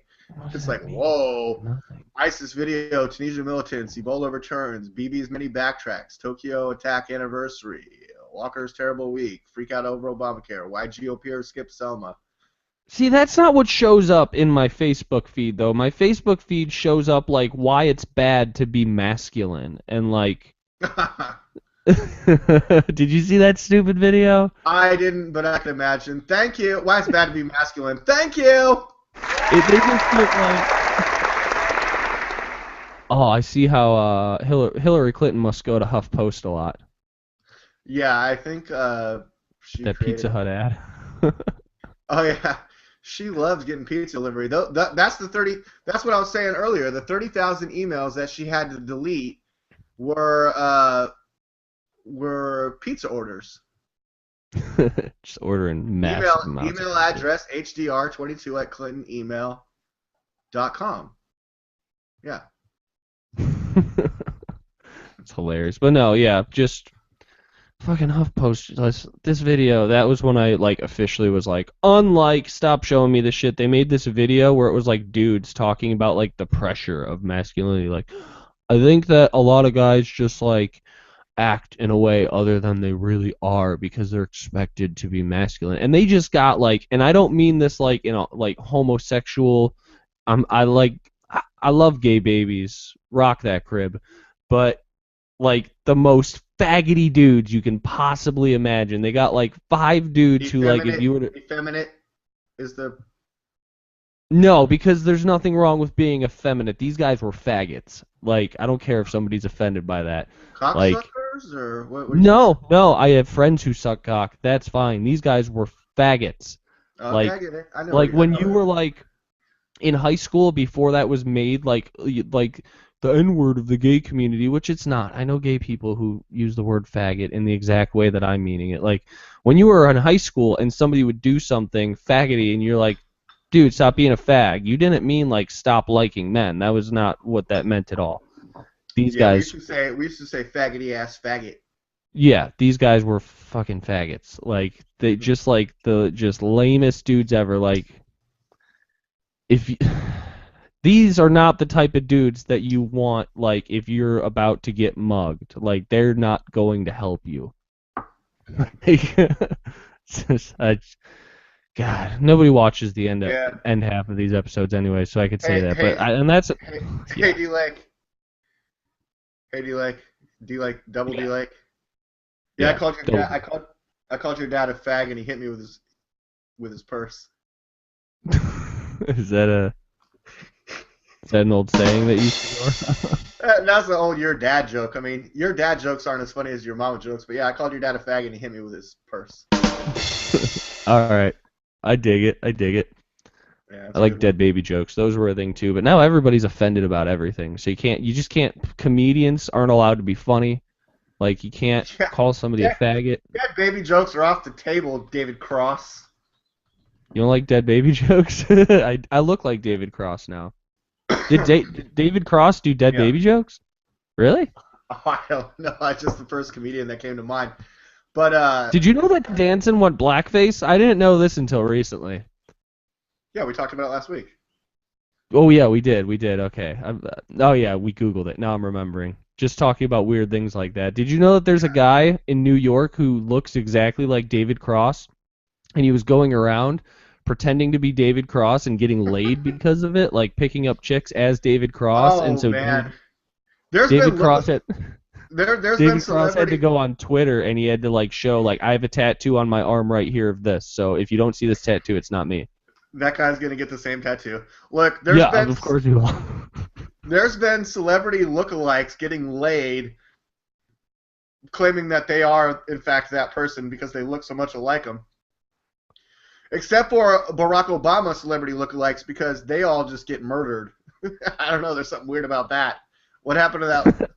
It's like, whoa. Nothing. ISIS video, Tunisia militants, Ebola returns, BB's mini backtracks, Tokyo attack anniversary, Walker's terrible week, freak out over Obamacare, why GOPer skip Selma. See, that's not what shows up in my Facebook feed, though. My Facebook feed shows up, like, why it's bad to be masculine. And, like... Did you see that stupid video? I didn't, but I can imagine. Thank you. Why it's bad to be masculine. Thank you! They just put, like... Oh, I see how Hillary Clinton must go to HuffPost a lot. Yeah, I think she That created... Pizza Hut ad. Oh, yeah. She loves getting pizza delivery. That's the 30. That's what I was saying earlier. The 30,000 emails that she had to delete were pizza orders. Just ordering massive amounts. Email address hdr22@clintonemail.com. Yeah. It's hilarious, but no, yeah, just fucking HuffPost. This video, that was when I like officially was like, unlike, stop showing me this shit. They made this video where it was like dudes talking about like the pressure of masculinity. Like, I think that a lot of guys just like act in a way other than they really are because they're expected to be masculine, and they just got like, and I don't mean this like in a like homosexual. I love gay babies, rock that crib, but like the most faggoty dudes you can possibly imagine. They got like 5 dudes who like if you were to... Effeminate is the... No, because there's nothing wrong with being effeminate. These guys were faggots. Like, I don't care if somebody's offended by that. Cocksuckers or what? No, I have friends who suck cock. That's fine. These guys were faggots. Okay, I get it. I know like when you were like in high school before that was made, like the N-word of the gay community, which it's not. I know gay people who use the word faggot in the exact way that I'm meaning it. Like, when you were in high school and somebody would do something faggoty and you're like, dude, stop being a fag, you didn't mean, like, stop liking men. That was not what that meant at all. These guys... We used to say faggoty-ass faggot. Yeah, these guys were fucking faggots. Like, they just, like, the just lamest dudes ever. Like, if you... These are not the type of dudes that you want, like, if you're about to get mugged. Like, they're not going to help you. God, nobody watches the end half of these episodes anyway, so I could say that. But Hey, D-Lake. Hey, D-Lake. D-Lake, double Yeah. D-Lake. Yeah, Yeah, I called your dad a fag, and he hit me with his purse. Is that an old saying that you see? That's the old your dad joke. I mean, your dad jokes aren't as funny as your mama jokes, but yeah, I called your dad a fag, and he hit me with his purse. All right. I dig it. Yeah, I like dead baby jokes. Those were a thing too. But now everybody's offended about everything. So you just can't. Comedians aren't allowed to be funny. Like, you can't call somebody a faggot. Dead baby jokes are off the table, David Cross. You don't like dead baby jokes? I look like David Cross now. Did David Cross do dead baby jokes? Really? Oh, I don't know. It's just the first comedian that came to mind. But did you know that Danson went blackface? I didn't know this until recently. Yeah, we talked about it last week. Oh yeah, we did. Okay. Oh yeah, we Googled it. Now I'm remembering. Just talking about weird things like that. Did you know that there's a guy in New York who looks exactly like David Cross, and he was going around pretending to be David Cross and getting laid because of it, like picking up chicks as David Cross, Oh, and so man. David Cross had. There's been David Cross had to celebrity. go on Twitter and he had to like show like I have a tattoo on my arm right here of this. So if you don't see this tattoo, it's not me. That guy's gonna get the same tattoo. Look, Yeah, of course you will. there's been celebrity lookalikes getting laid, claiming that they are in fact that person because they look so much alike them. Except for Barack Obama celebrity lookalikes because they all just get murdered. I don't know. There's something weird about that. What happened to that?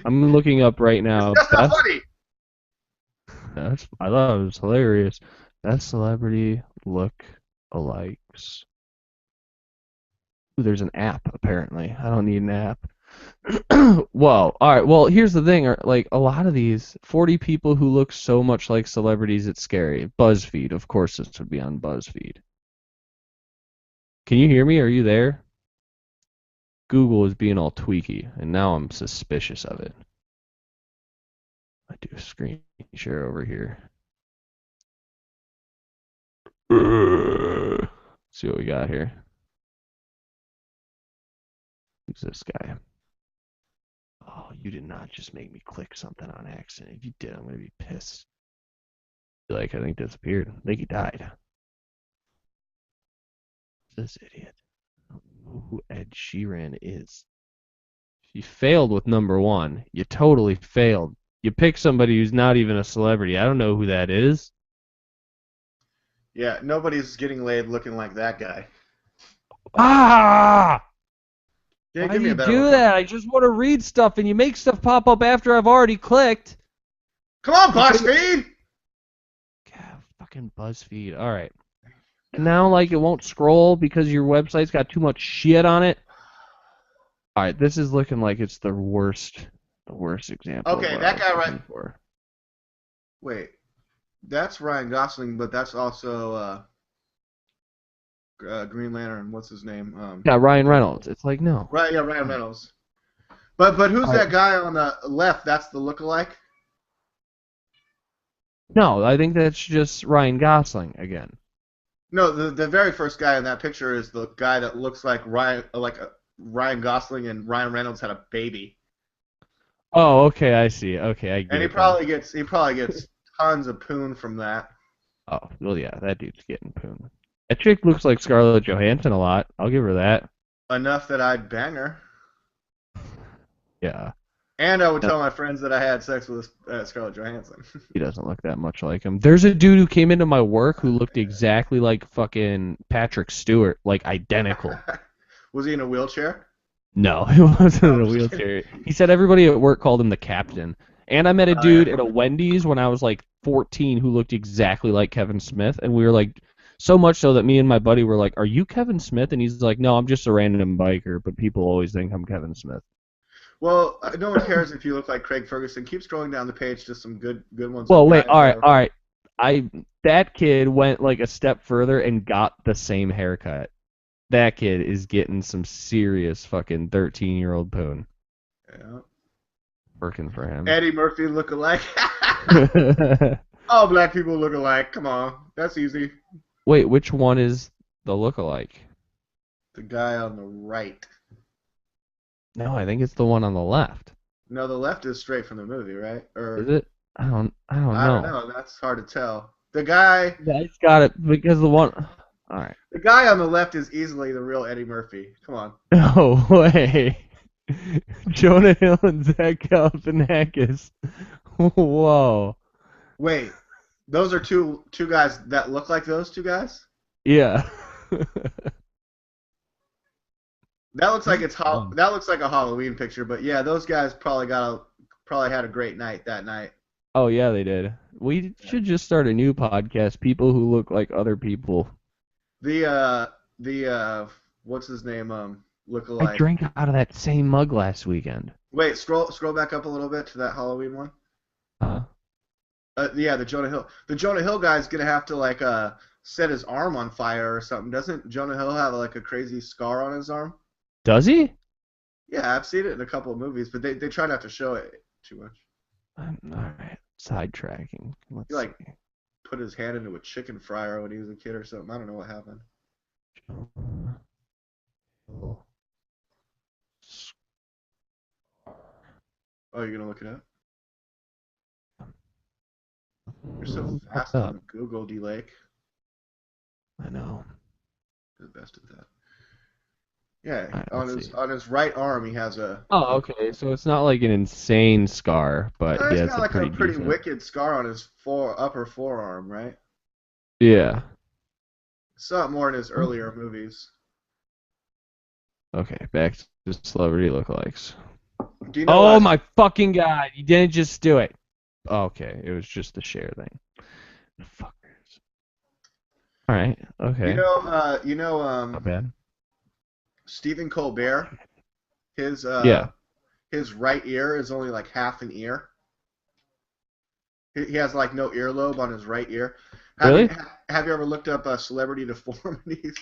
I'm looking up right now. That's not funny. I thought it was hilarious. Best celebrity look-alikes. Ooh, there's an app apparently. I don't need an app. Well, all right. Well, here's the thing. Like a lot of these 40 people who look so much like celebrities, it's scary. BuzzFeed, of course, this would be on BuzzFeed. Can you hear me? Are you there? Google is being all tweaky, and now I'm suspicious of it. I do a screen share over here. Let's see what we got here. Who's this guy? Oh, you did not just make me click something on accident. If you did, I'm going to be pissed. Like, I think disappeared. I think he died. This idiot. I don't know who Ed Sheeran is. You failed with number one. You totally failed. You picked somebody who's not even a celebrity. I don't know who that is. Yeah, nobody's getting laid looking like that guy. Ah! Yeah, Why do you do that? I just want to read stuff, and you make stuff pop up after I've already clicked. Come on, BuzzFeed! God, fucking BuzzFeed. All right. And now, like, it won't scroll because your website's got too much shit on it. All right, this is looking like it's the worst example. Okay, that guy right. Wait, that's Ryan Gosling, but that's also Green Lantern. What's his name? Yeah, Ryan Reynolds. It's like no. Right, yeah, Ryan Reynolds. But who's that guy on the left? That's the lookalike. No, I think that's just Ryan Gosling again. No, the very first guy in that picture is the guy that looks like Ryan Gosling and Ryan Reynolds had a baby. Oh, okay, I see. Okay, I get it. And he probably gets tons of poon from that. Oh, well, yeah, that dude's getting poon. That chick looks like Scarlett Johansson a lot. I'll give her that. Enough that I'd bang her. Yeah. And I would tell my friends that I had sex with Scarlett Johansson. He doesn't look that much like him. There's a dude who came into my work who looked exactly like fucking Patrick Stewart, like identical. Was he in a wheelchair? No, he wasn't in a wheelchair. He said everybody at work called him the captain. And I met a dude at a Wendy's when I was like 14 who looked exactly like Kevin Smith, and we were like, so much so that me and my buddy were like, "Are you Kevin Smith?" And he's like, "No, I'm just a random biker, but people always think I'm Kevin Smith." Well, no one cares if you look like Craig Ferguson. Keep scrolling down the page to some good ones. Well, wait, all right. That kid went like a step further and got the same haircut. That kid is getting some serious fucking 13-year-old poon. Yeah. Working for him. Eddie Murphy look alike. All black people look alike. Come on, that's easy. Wait, which one is the lookalike? The guy on the right. No, I think it's the one on the left. No, the left is straight from the movie, right? Or is it? I don't know. I don't know. That's hard to tell. The guy. Yeah, he's got it because the one. All right. The guy on the left is easily the real Eddie Murphy. Come on. No way. Jonah Hill and Zach Galifianakis. Whoa. Wait, those are two guys that look like those two guys? Yeah. That looks like that looks like a Halloween picture, but yeah, those guys probably had a great night that night. Oh yeah, they did. We should just start a new podcast. People who look like other people. The what's his name? Lookalike. I drank out of that same mug last weekend. Wait, scroll back up a little bit to that Halloween one. Yeah, the Jonah Hill. The Jonah Hill guy's gonna have to set his arm on fire or something. Doesn't Jonah Hill have a crazy scar on his arm? Does he? Yeah, I've seen it in a couple of movies, but they try not to show it too much. All right, sidetracking. Let's he put his hand into a chicken fryer when he was a kid or something. I don't know what happened. Oh, you're gonna look it up? You're so Popped fast up. on Google, DLAKE. I know. The best at that. Yeah, Alright, on his right arm he has a. Oh, okay. So it's not like an insane scar, but He's yeah, got it's a like a pretty decent. wicked scar on his upper forearm, right? Yeah. Saw it more in his earlier movies. Okay, back to celebrity lookalikes. Do you know? Oh my fucking god! You didn't just do it. Okay, it was just the share thing. Fuckers. All right. Okay. Not bad. Stephen Colbert. His Yeah. His right ear is only like half an ear. He has like no earlobe on his right ear. Really? Have you ever looked up celebrity deformities?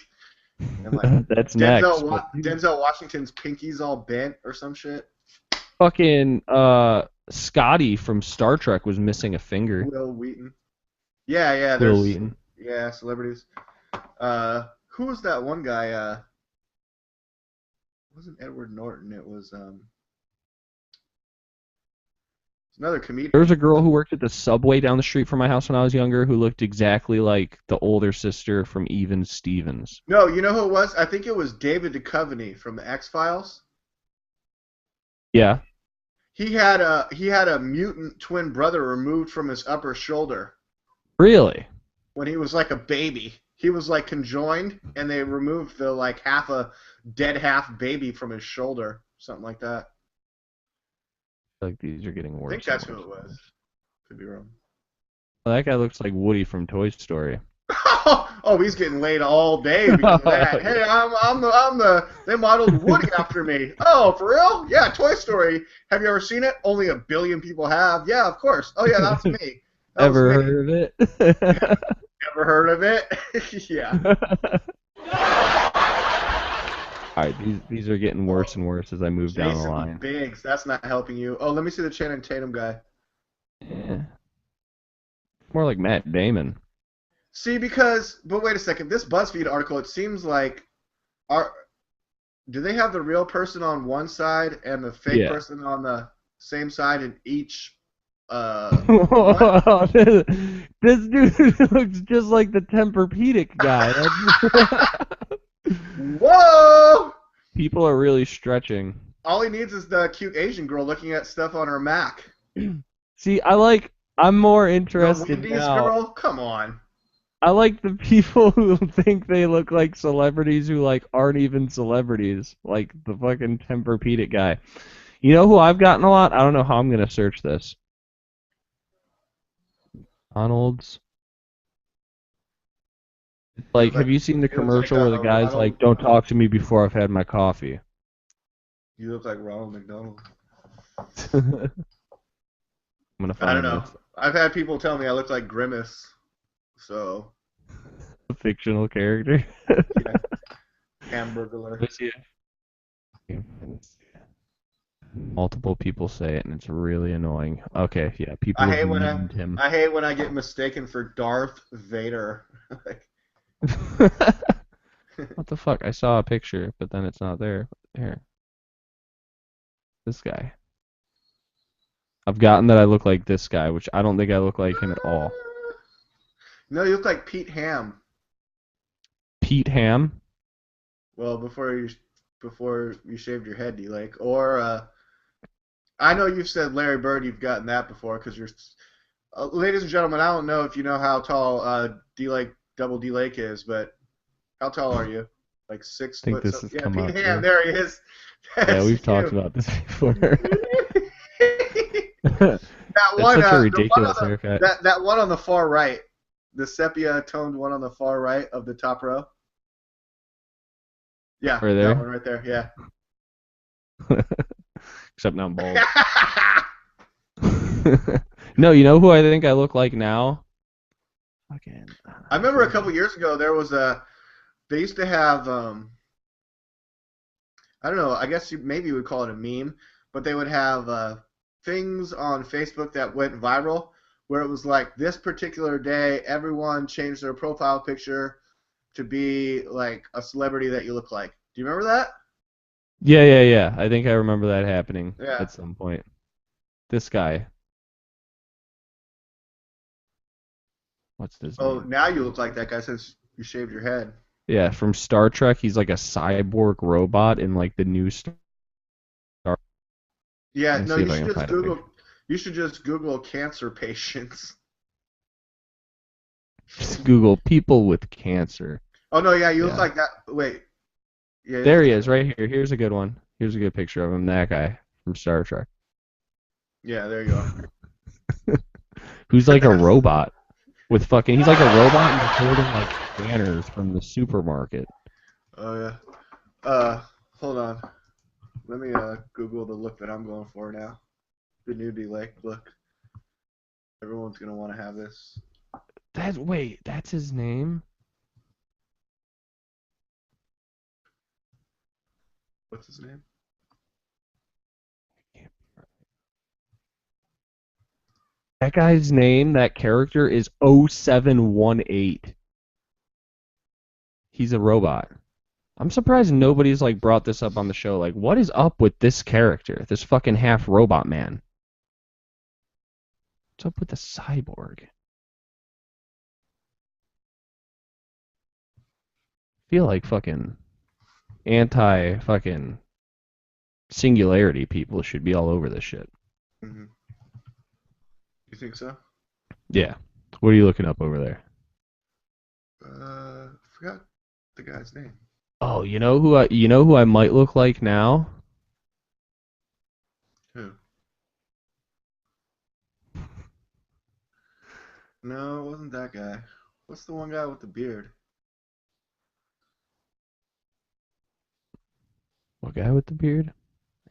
And like That's next. Denzel Washington's pinky's all bent or some shit. Fucking Scotty from Star Trek was missing a finger. Will Wheaton. Yeah. Will Wheaton. Yeah, celebrities. Who was that one guy? It wasn't Edward Norton. It was another comedian. There was a girl who worked at the Subway down the street from my house when I was younger who looked exactly like the older sister from Even Stevens. No, you know who it was? I think it was David Duchovny from the X-Files. Yeah. He had a mutant twin brother removed from his upper shoulder. Really? When he was like a baby. He was like conjoined, and they removed the like half baby from his shoulder, something like that. Like these are getting worse. I think that's who it was. Could be wrong. Well, that guy looks like Woody from Toy Story. Oh, he's getting laid all day because of that. Hey, they modeled Woody after me. Oh, for real? Yeah, Toy Story. Have you ever seen it? Only 1 billion people have. Yeah, of course. Oh yeah, that's me. Ever heard of it? Ever heard of it? Yeah. Alright, these are getting worse and worse as I move down the line. Biggs, that's not helping you. Oh, let me see the Channing Tatum guy. Yeah. More like Matt Damon. See, but wait a second. This BuzzFeed article, it seems like, do they have the real person on one side and the fake person on the same side in each? This dude looks just like the Tempur-Pedic guy. Whoa! People are really stretching. All he needs is the cute Asian girl looking at stuff on her Mac. See, I'm more interested the now. girl? Come on. I like the people who think they look like celebrities who like aren't even celebrities, like the fucking Tempur-Pedic guy. You know who I've gotten a lot? I don't know how I'm gonna search this. Donald's. Like, have you seen the commercial where the guy's like, "Don't talk to me before I've had my coffee"? You look like Ronald McDonald. I'm gonna find I don't know. I've had people tell me I look like Grimace. So. A fictional character. Yeah. Hamburglar. Multiple people say it, and it's really annoying. Okay, yeah, people I hate when him. I hate when I get mistaken for Darth Vader. What the fuck? I saw a picture, but then it's not there. Here. This guy. I've gotten that I look like this guy, which I don't think I look like him at all. No, you look like Pete Ham. Pete Ham? Well, before you shaved your head, DLAKE. Or, I know you've said Larry Bird, you've gotten that before, because you're... ladies and gentlemen, I don't know if you know how tall DLAKE, double DLAKE is, but how tall are you? Like 6 foot? I think this has come Pete up. Ham, there he is. Yeah, we've talked about this before. That one, such a ridiculous haircut. That one on the far right, the sepia-toned one on the far right of the top row. Yeah, right there? that one right there, yeah. Except now I'm bald. No, you know who I think I look like now? Fucking. I remember a couple years ago there was they used to have I don't know, I guess maybe you would call it a meme, but they would have things on Facebook that went viral where it was like this particular day everyone changed their profile picture to be like a celebrity that you look like. Do you remember that? Yeah. I think I remember that happening at some point. This guy. What's his name? Oh, now you look like that guy since you shaved your head. Yeah, from Star Trek. He's like a cyborg robot in like the new Star. Yeah, Let me no, see if you I should can just find a Google. picture. You should just Google cancer patients. Just Google people with cancer. Oh no, yeah, you look Yeah. like that. Wait, yeah. There he is, right here. Here's a good one. Here's a good picture of him. That guy from Star Trek. Yeah, there you go. Who's like a robot with fucking. He's like a robot and he's holding like scanners from the supermarket. Oh yeah. Hold on. Let me Google the look that I'm going for now. The new DLAKE look. Everyone's gonna want to have this. Wait, that's his name? What's his name? That guy's name, that character is 0718. He's a robot. I'm surprised nobody's like brought this up on the show. Like, what is up with this character? This fucking half robot man. What's up with the cyborg? I feel like fucking anti-fucking singularity people should be all over this shit. Mm-hmm. You think so? Yeah. What are you looking up over there? Forgot the guy's name. Oh, you know who I might look like now? Who? No, it wasn't that guy. What's the one guy with the beard? What guy with the beard?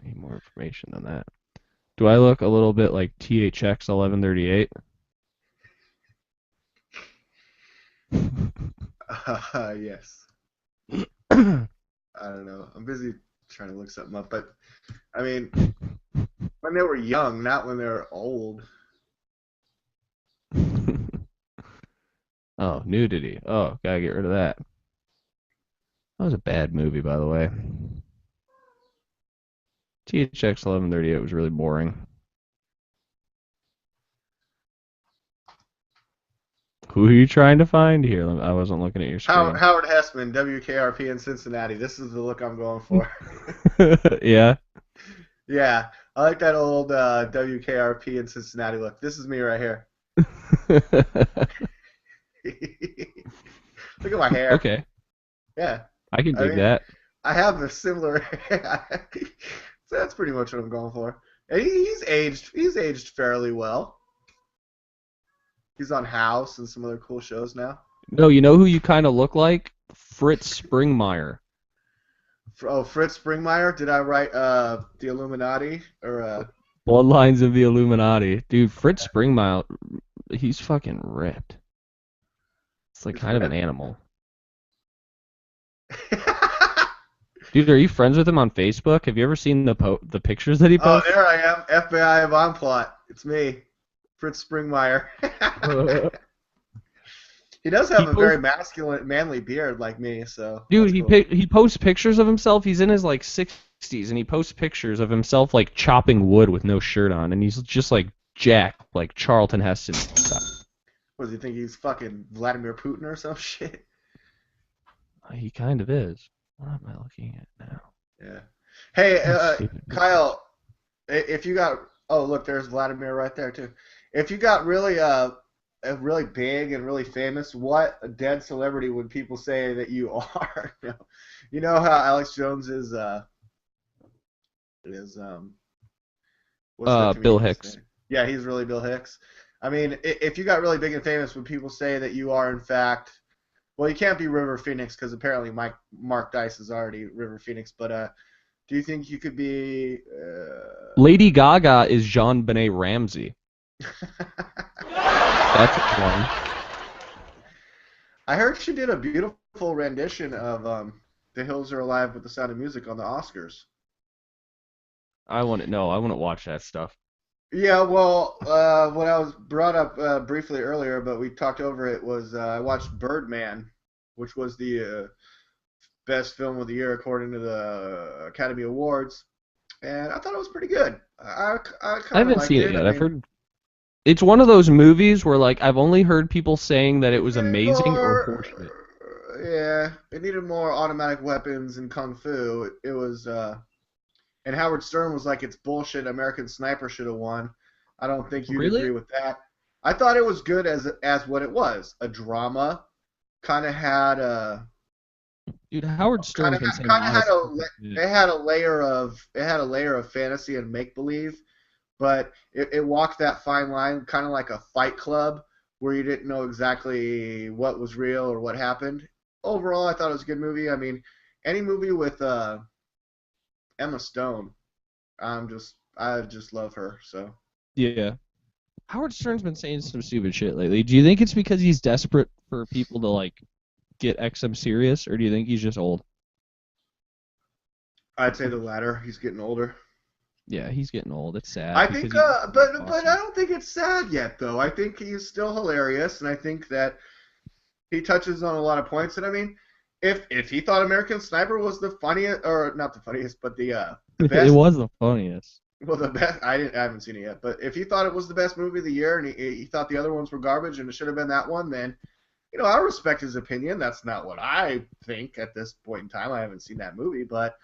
I need more information than that. Do I look a little bit like THX 1138? Yes. I don't know. I'm busy trying to look something up, but I mean, when they were young, not when they were old. Oh, nudity. Oh, gotta get rid of that. That was a bad movie, by the way. THX 1138 was really boring. Who are you trying to find here? I wasn't looking at your screen. Howard Hessman, WKRP in Cincinnati. This is the look I'm going for. Yeah. Yeah, I like that old WKRP in Cincinnati look. This is me right here. Look at my hair. Okay. Yeah. I can dig that. I have a similar hair. So that's pretty much what I'm going for. And he's aged fairly well. He's on House and some other cool shows now. No, you know who you kind of look like? Fritz Springmeier. Oh, Fritz Springmeier? Did I write the Illuminati or Bloodlines of the Illuminati? Dude, Fritz Springmeier, he's fucking ripped. It's like kind of an animal. Dude, are you friends with him on Facebook? Have you ever seen the pictures that he posts? Oh, there I am. FBI Von Plot. It's me, Fritz Springmeier. He does have a very masculine, manly beard like me, so. Dude, he posts pictures of himself. He's in his like 60s, and he posts pictures of himself like chopping wood with no shirt on, and he's just like jacked, like Charlton Heston stuff. What does he think? He's fucking Vladimir Putin or some shit? He kind of is. What am I looking at now? Yeah. Hey, Kyle, if you got... Oh, look, there's Vladimir right there, too. If you got really big and really famous, what dead celebrity would people say that you are? You know how Alex Jones is Bill Hicks. Name? Yeah, he's really Bill Hicks. I mean, if you got really big and famous, would people say that you are, in fact... Well, you can't be River Phoenix because apparently Mark Dice is already River Phoenix. But do you think you could be? Lady Gaga is Jean-Benet Ramsey. That's one. I heard she did a beautiful rendition of "The Hills Are Alive with the Sound of Music" on the Oscars. I wouldn't watch that stuff. Yeah, well, what I was brought up briefly earlier, but we talked over it, was I watched Birdman, which was the best film of the year according to the Academy Awards. and I thought it was pretty good. I I kind of haven't liked seen it it. yet. I I've mean, heard it's one of those movies where like I've only heard people saying that it it was needed amazing or more. horseshit. Yeah, it needed more automatic weapons and kung fu. It was, and Howard Stern was like, "It's bullshit. American Sniper should have won." I don't think you'd Really? agree with that. I thought it was good as what it was, a drama. Kind of had a Dude, Howard kind Stern's of been saying a kind of lot of had stupid shit. it had a layer of fantasy and make believe, but it walked that fine line, kind of like a Fight Club, where you didn't know exactly what was real or what happened. Overall, I thought it was a good movie. I mean, any movie with Emma Stone, I just love her. So Yeah. Howard Stern's been saying some stupid shit lately. Do you think it's because he's desperate for people to like get XM serious, or do you think he's just old? I'd say the latter. He's getting older. Yeah, he's getting old. It's sad I because think, he used to be but I awesome. don't think it's sad yet, though. I think he's still hilarious, and I think that he touches on a lot of points. And I mean, if he thought American Sniper was the funniest, or not the funniest, but the It best, was the funniest. well, the best. I haven't seen it yet, but if he thought it was the best movie of the year, and he thought the other ones were garbage, and it should have been that one, then I respect his opinion. That's not what I think at this point in time. I haven't seen that movie, but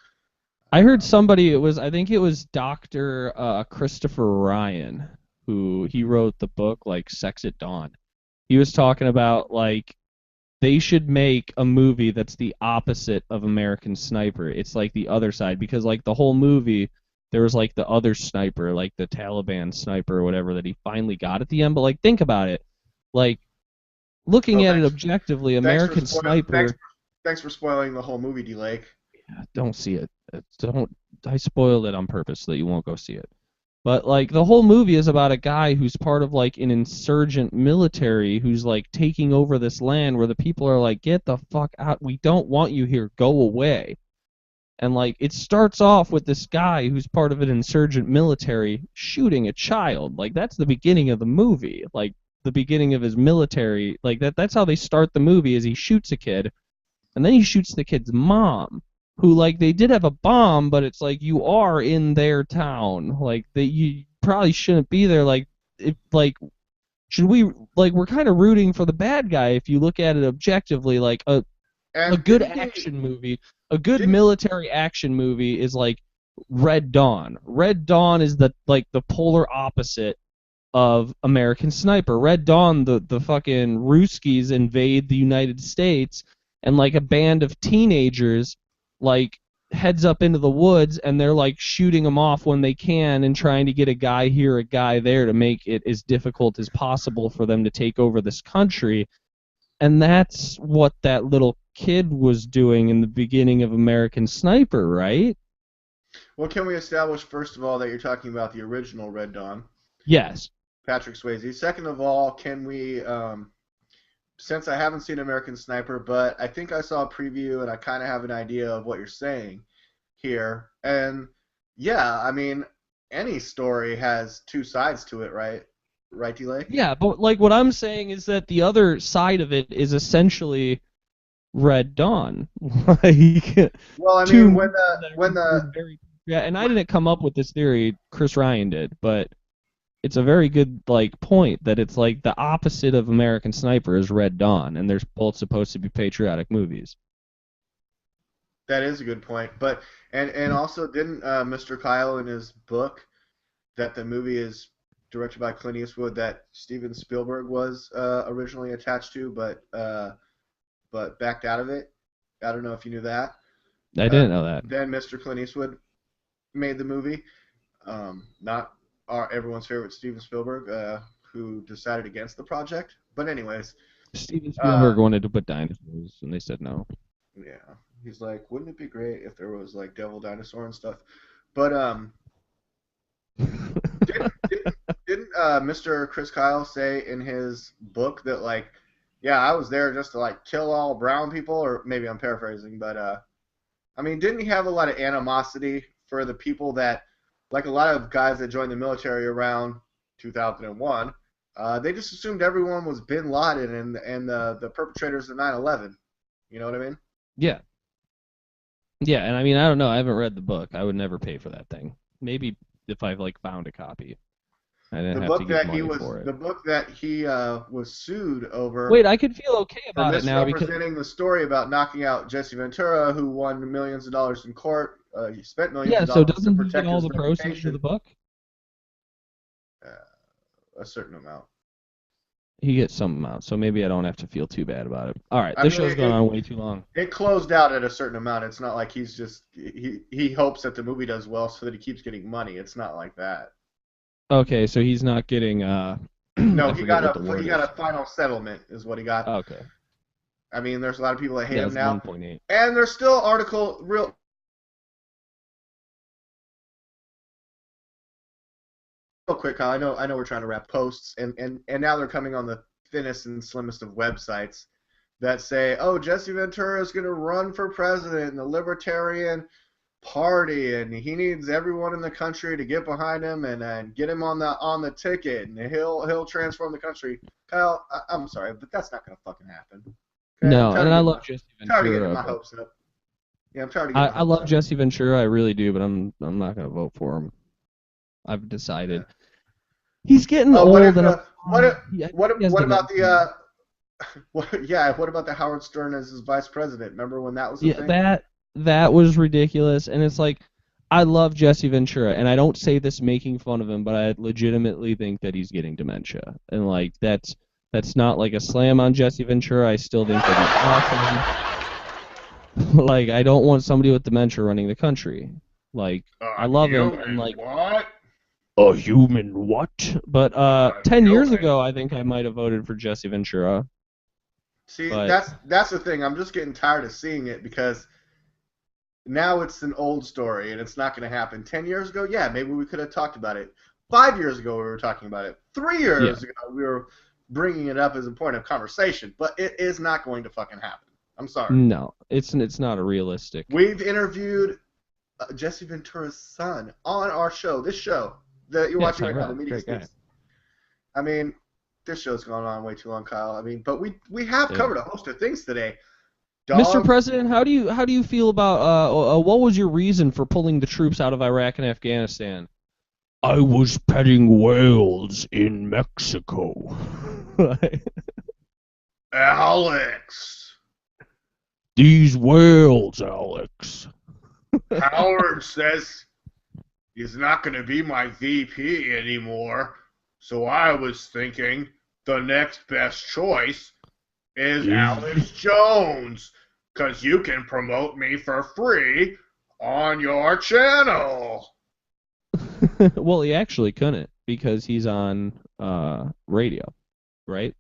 I heard somebody. I think it was Doctor Christopher Ryan who he wrote the book like Sex at Dawn. He was talking about like they should make a movie that's the opposite of American Sniper. It's like the other side because like the whole movie there was like the other sniper, like the Taliban sniper or whatever that he finally got at the end. But like think about it, like looking well, at it objectively, American Sniper. thanks for spoiling the whole movie, DLAKE. Don't see it. Don't. I spoiled it on purpose so that you won't go see it. But like the whole movie is about a guy who's part of like an insurgent military who's like taking over this land where the people are like, get the fuck out. We don't want you here. Go away. And like it starts off with this guy who's part of an insurgent military shooting a child. Like that's the beginning of the movie. Like the beginning of his military. Like that's how they start the movie is he shoots a kid and then he shoots the kid's mom who like they did have a bomb, but it's like you are in their town, like that you probably shouldn't be there. Like if like should we like we're kind of rooting for the bad guy if you look at it objectively. Like a And good action movie, a good didn't military action movie is like Red Dawn. Red Dawn is the like the polar opposite of American Sniper. Red Dawn, the fucking Ruskies invade the United States, and like a band of teenagers like heads up into the woods and they're like shooting them off when they can and trying to get a guy here, a guy there to make it as difficult as possible for them to take over this country. And that's what that little kid was doing in the beginning of American Sniper, right? Well, can we establish first of all that you're talking about the original Red Dawn, Yes. Patrick Swayze? Second of all, can we, since I haven't seen American Sniper, but I think I saw a preview and I kind of have an idea of what you're saying here. And yeah, I mean, any story has two sides to it, right? Right, DLAKE? Yeah, but like what I'm saying is that the other side of it is essentially Red Dawn. Like Well, I two mean, movies that were very yeah, and I didn't come up with this theory, Chris Ryan did, but it's a very good like point that it's like the opposite of American Sniper is Red Dawn, and they're both supposed to be patriotic movies. that is a good point. But and also didn't Mr. Kyle in his book that the movie is directed by Clint Eastwood that Steven Spielberg was originally attached to, but backed out of it. I don't know if you knew that. I didn't know that. Then Mr. Clint Eastwood made the movie. Not everyone's favorite Steven Spielberg, who decided against the project. But anyways, Steven Spielberg wanted to put dinosaurs, and they said no. yeah, he's like, wouldn't it be great if there was like devil dinosaur and stuff? But didn't Mr. Chris Kyle say in his book that like, yeah, I was there just to like kill all brown people, or maybe I'm paraphrasing, but I mean, didn't he have a lot of animosity for the people that, like a lot of guys that joined the military around 2001, they just assumed everyone was Bin Laden and the perpetrators of 9/11. You know what I mean? Yeah. Yeah, and I mean, I don't know. I haven't read the book. I would never pay for that thing. Maybe if I found a copy, I didn't have to give money for it. The book that he was sued over. Wait, I could feel okay about it now because misrepresenting the story about knocking out Jesse Ventura, who won millions of dollars in court. He spent millions of dollars to doesn't he protect get all his the proceeds reputation. of the book? A certain amount. He gets some amount, so maybe I don't have to feel too bad about it. All right, this show's going on way too long. It closed out at a certain amount. It's not like he's just he hopes that the movie does well so that he keeps getting money. It's not like that. Okay, so he's not getting no, he got a final settlement is what he got. Okay. I mean, there's a lot of people that hate him now. 1.8. And there's still real quick, Kyle. I know we're trying to wrap posts, and now they're coming on the thinnest and slimmest of websites that say, oh, Jesse Ventura is going to run for president in the Libertarian Party, and he needs everyone in the country to get behind him and get him on the ticket, and he'll transform the country. Kyle, I'm sorry, but that's not going to fucking happen. Okay? No, and I love Jesse Ventura. I'm tired of getting my hopes up. Yeah, I'm tired of getting I love Jesse Ventura, I really do, but I'm not going to vote for him. I've decided. Yeah. He's getting old. What about the Howard Stern as his vice president? Remember when that was a thing? That was ridiculous, and it's like, I love Jesse Ventura, and I don't say this making fun of him, but I legitimately think that he's getting dementia, and that's not a slam on Jesse Ventura. I still think that he's awesome. I don't want somebody with dementia running the country. I love him, and what? A human what? But 10 years ago, I think I might have voted for Jesse Ventura. See, that's the thing. I'm just getting tired of seeing it because now it's an old story and it's not going to happen. 10 years ago, yeah, maybe we could have talked about it. 5 years ago, we were talking about it. 3 years ago, we were bringing it up as a point of conversation. But it is not going to fucking happen. I'm sorry. No, it's not a realistic. We've interviewed Jesse Ventura's son on our show, this show. That you're watching right now, the Media Speaks. I mean, this show's gone on way too long, Kyle. I mean, but we have covered a host of things today. Mr. President, how do you feel about what was your reason for pulling the troops out of Iraq and Afghanistan? I was petting whales in Mexico. Alex. These whales, Alex. Howard says he's not going to be my VP anymore, so I was thinking the next best choice is Alex Jones, because you can promote me for free on your channel. Well, he actually couldn't because he's on radio, right?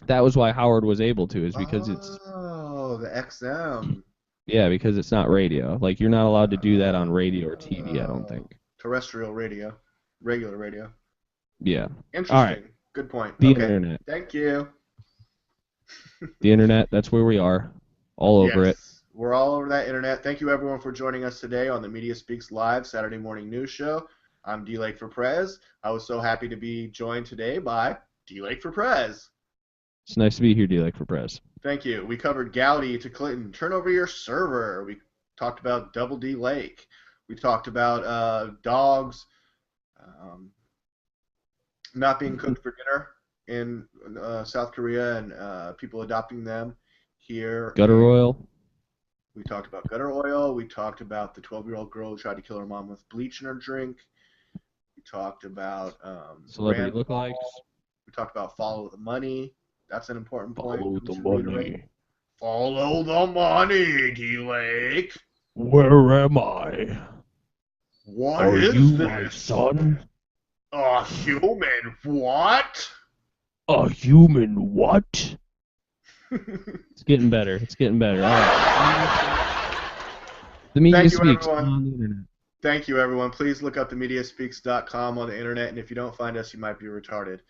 That was why Howard was able to, is because it's... Oh, the XM. Yeah, because it's not radio. You're not allowed to do that on radio or TV, I don't think. Terrestrial radio. Regular radio. Yeah. Interesting. All right. Good point. The internet. Thank you. The internet, that's where we are. All over it. We're all over that internet. Thank you, everyone, for joining us today on the Media Speaks Live Saturday morning news show. I'm DLAKE for PREZ. I was so happy to be joined today by DLAKE for PREZ. It's nice to be here, DLAKE for PREZ. Thank you. We covered Gowdy to Clinton. Turn over your server. We talked about Double D Lake. We talked about dogs not being cooked for dinner in South Korea and people adopting them here. Gutter oil. We talked about gutter oil. We talked about the 12-year-old girl who tried to kill her mom with bleach in her drink. We talked about celebrity lookalikes. We talked about follow the money. That's an important point. Follow the money. Follow the money, D-Lake. Where am I? What Are is you this? My son? A human what? A human what? It's getting better. It's getting better. All right. The Media Speaks on the internet. Thank you, everyone. Please look up themediaspeaks.com on the internet, and if you don't find us, you might be retarded.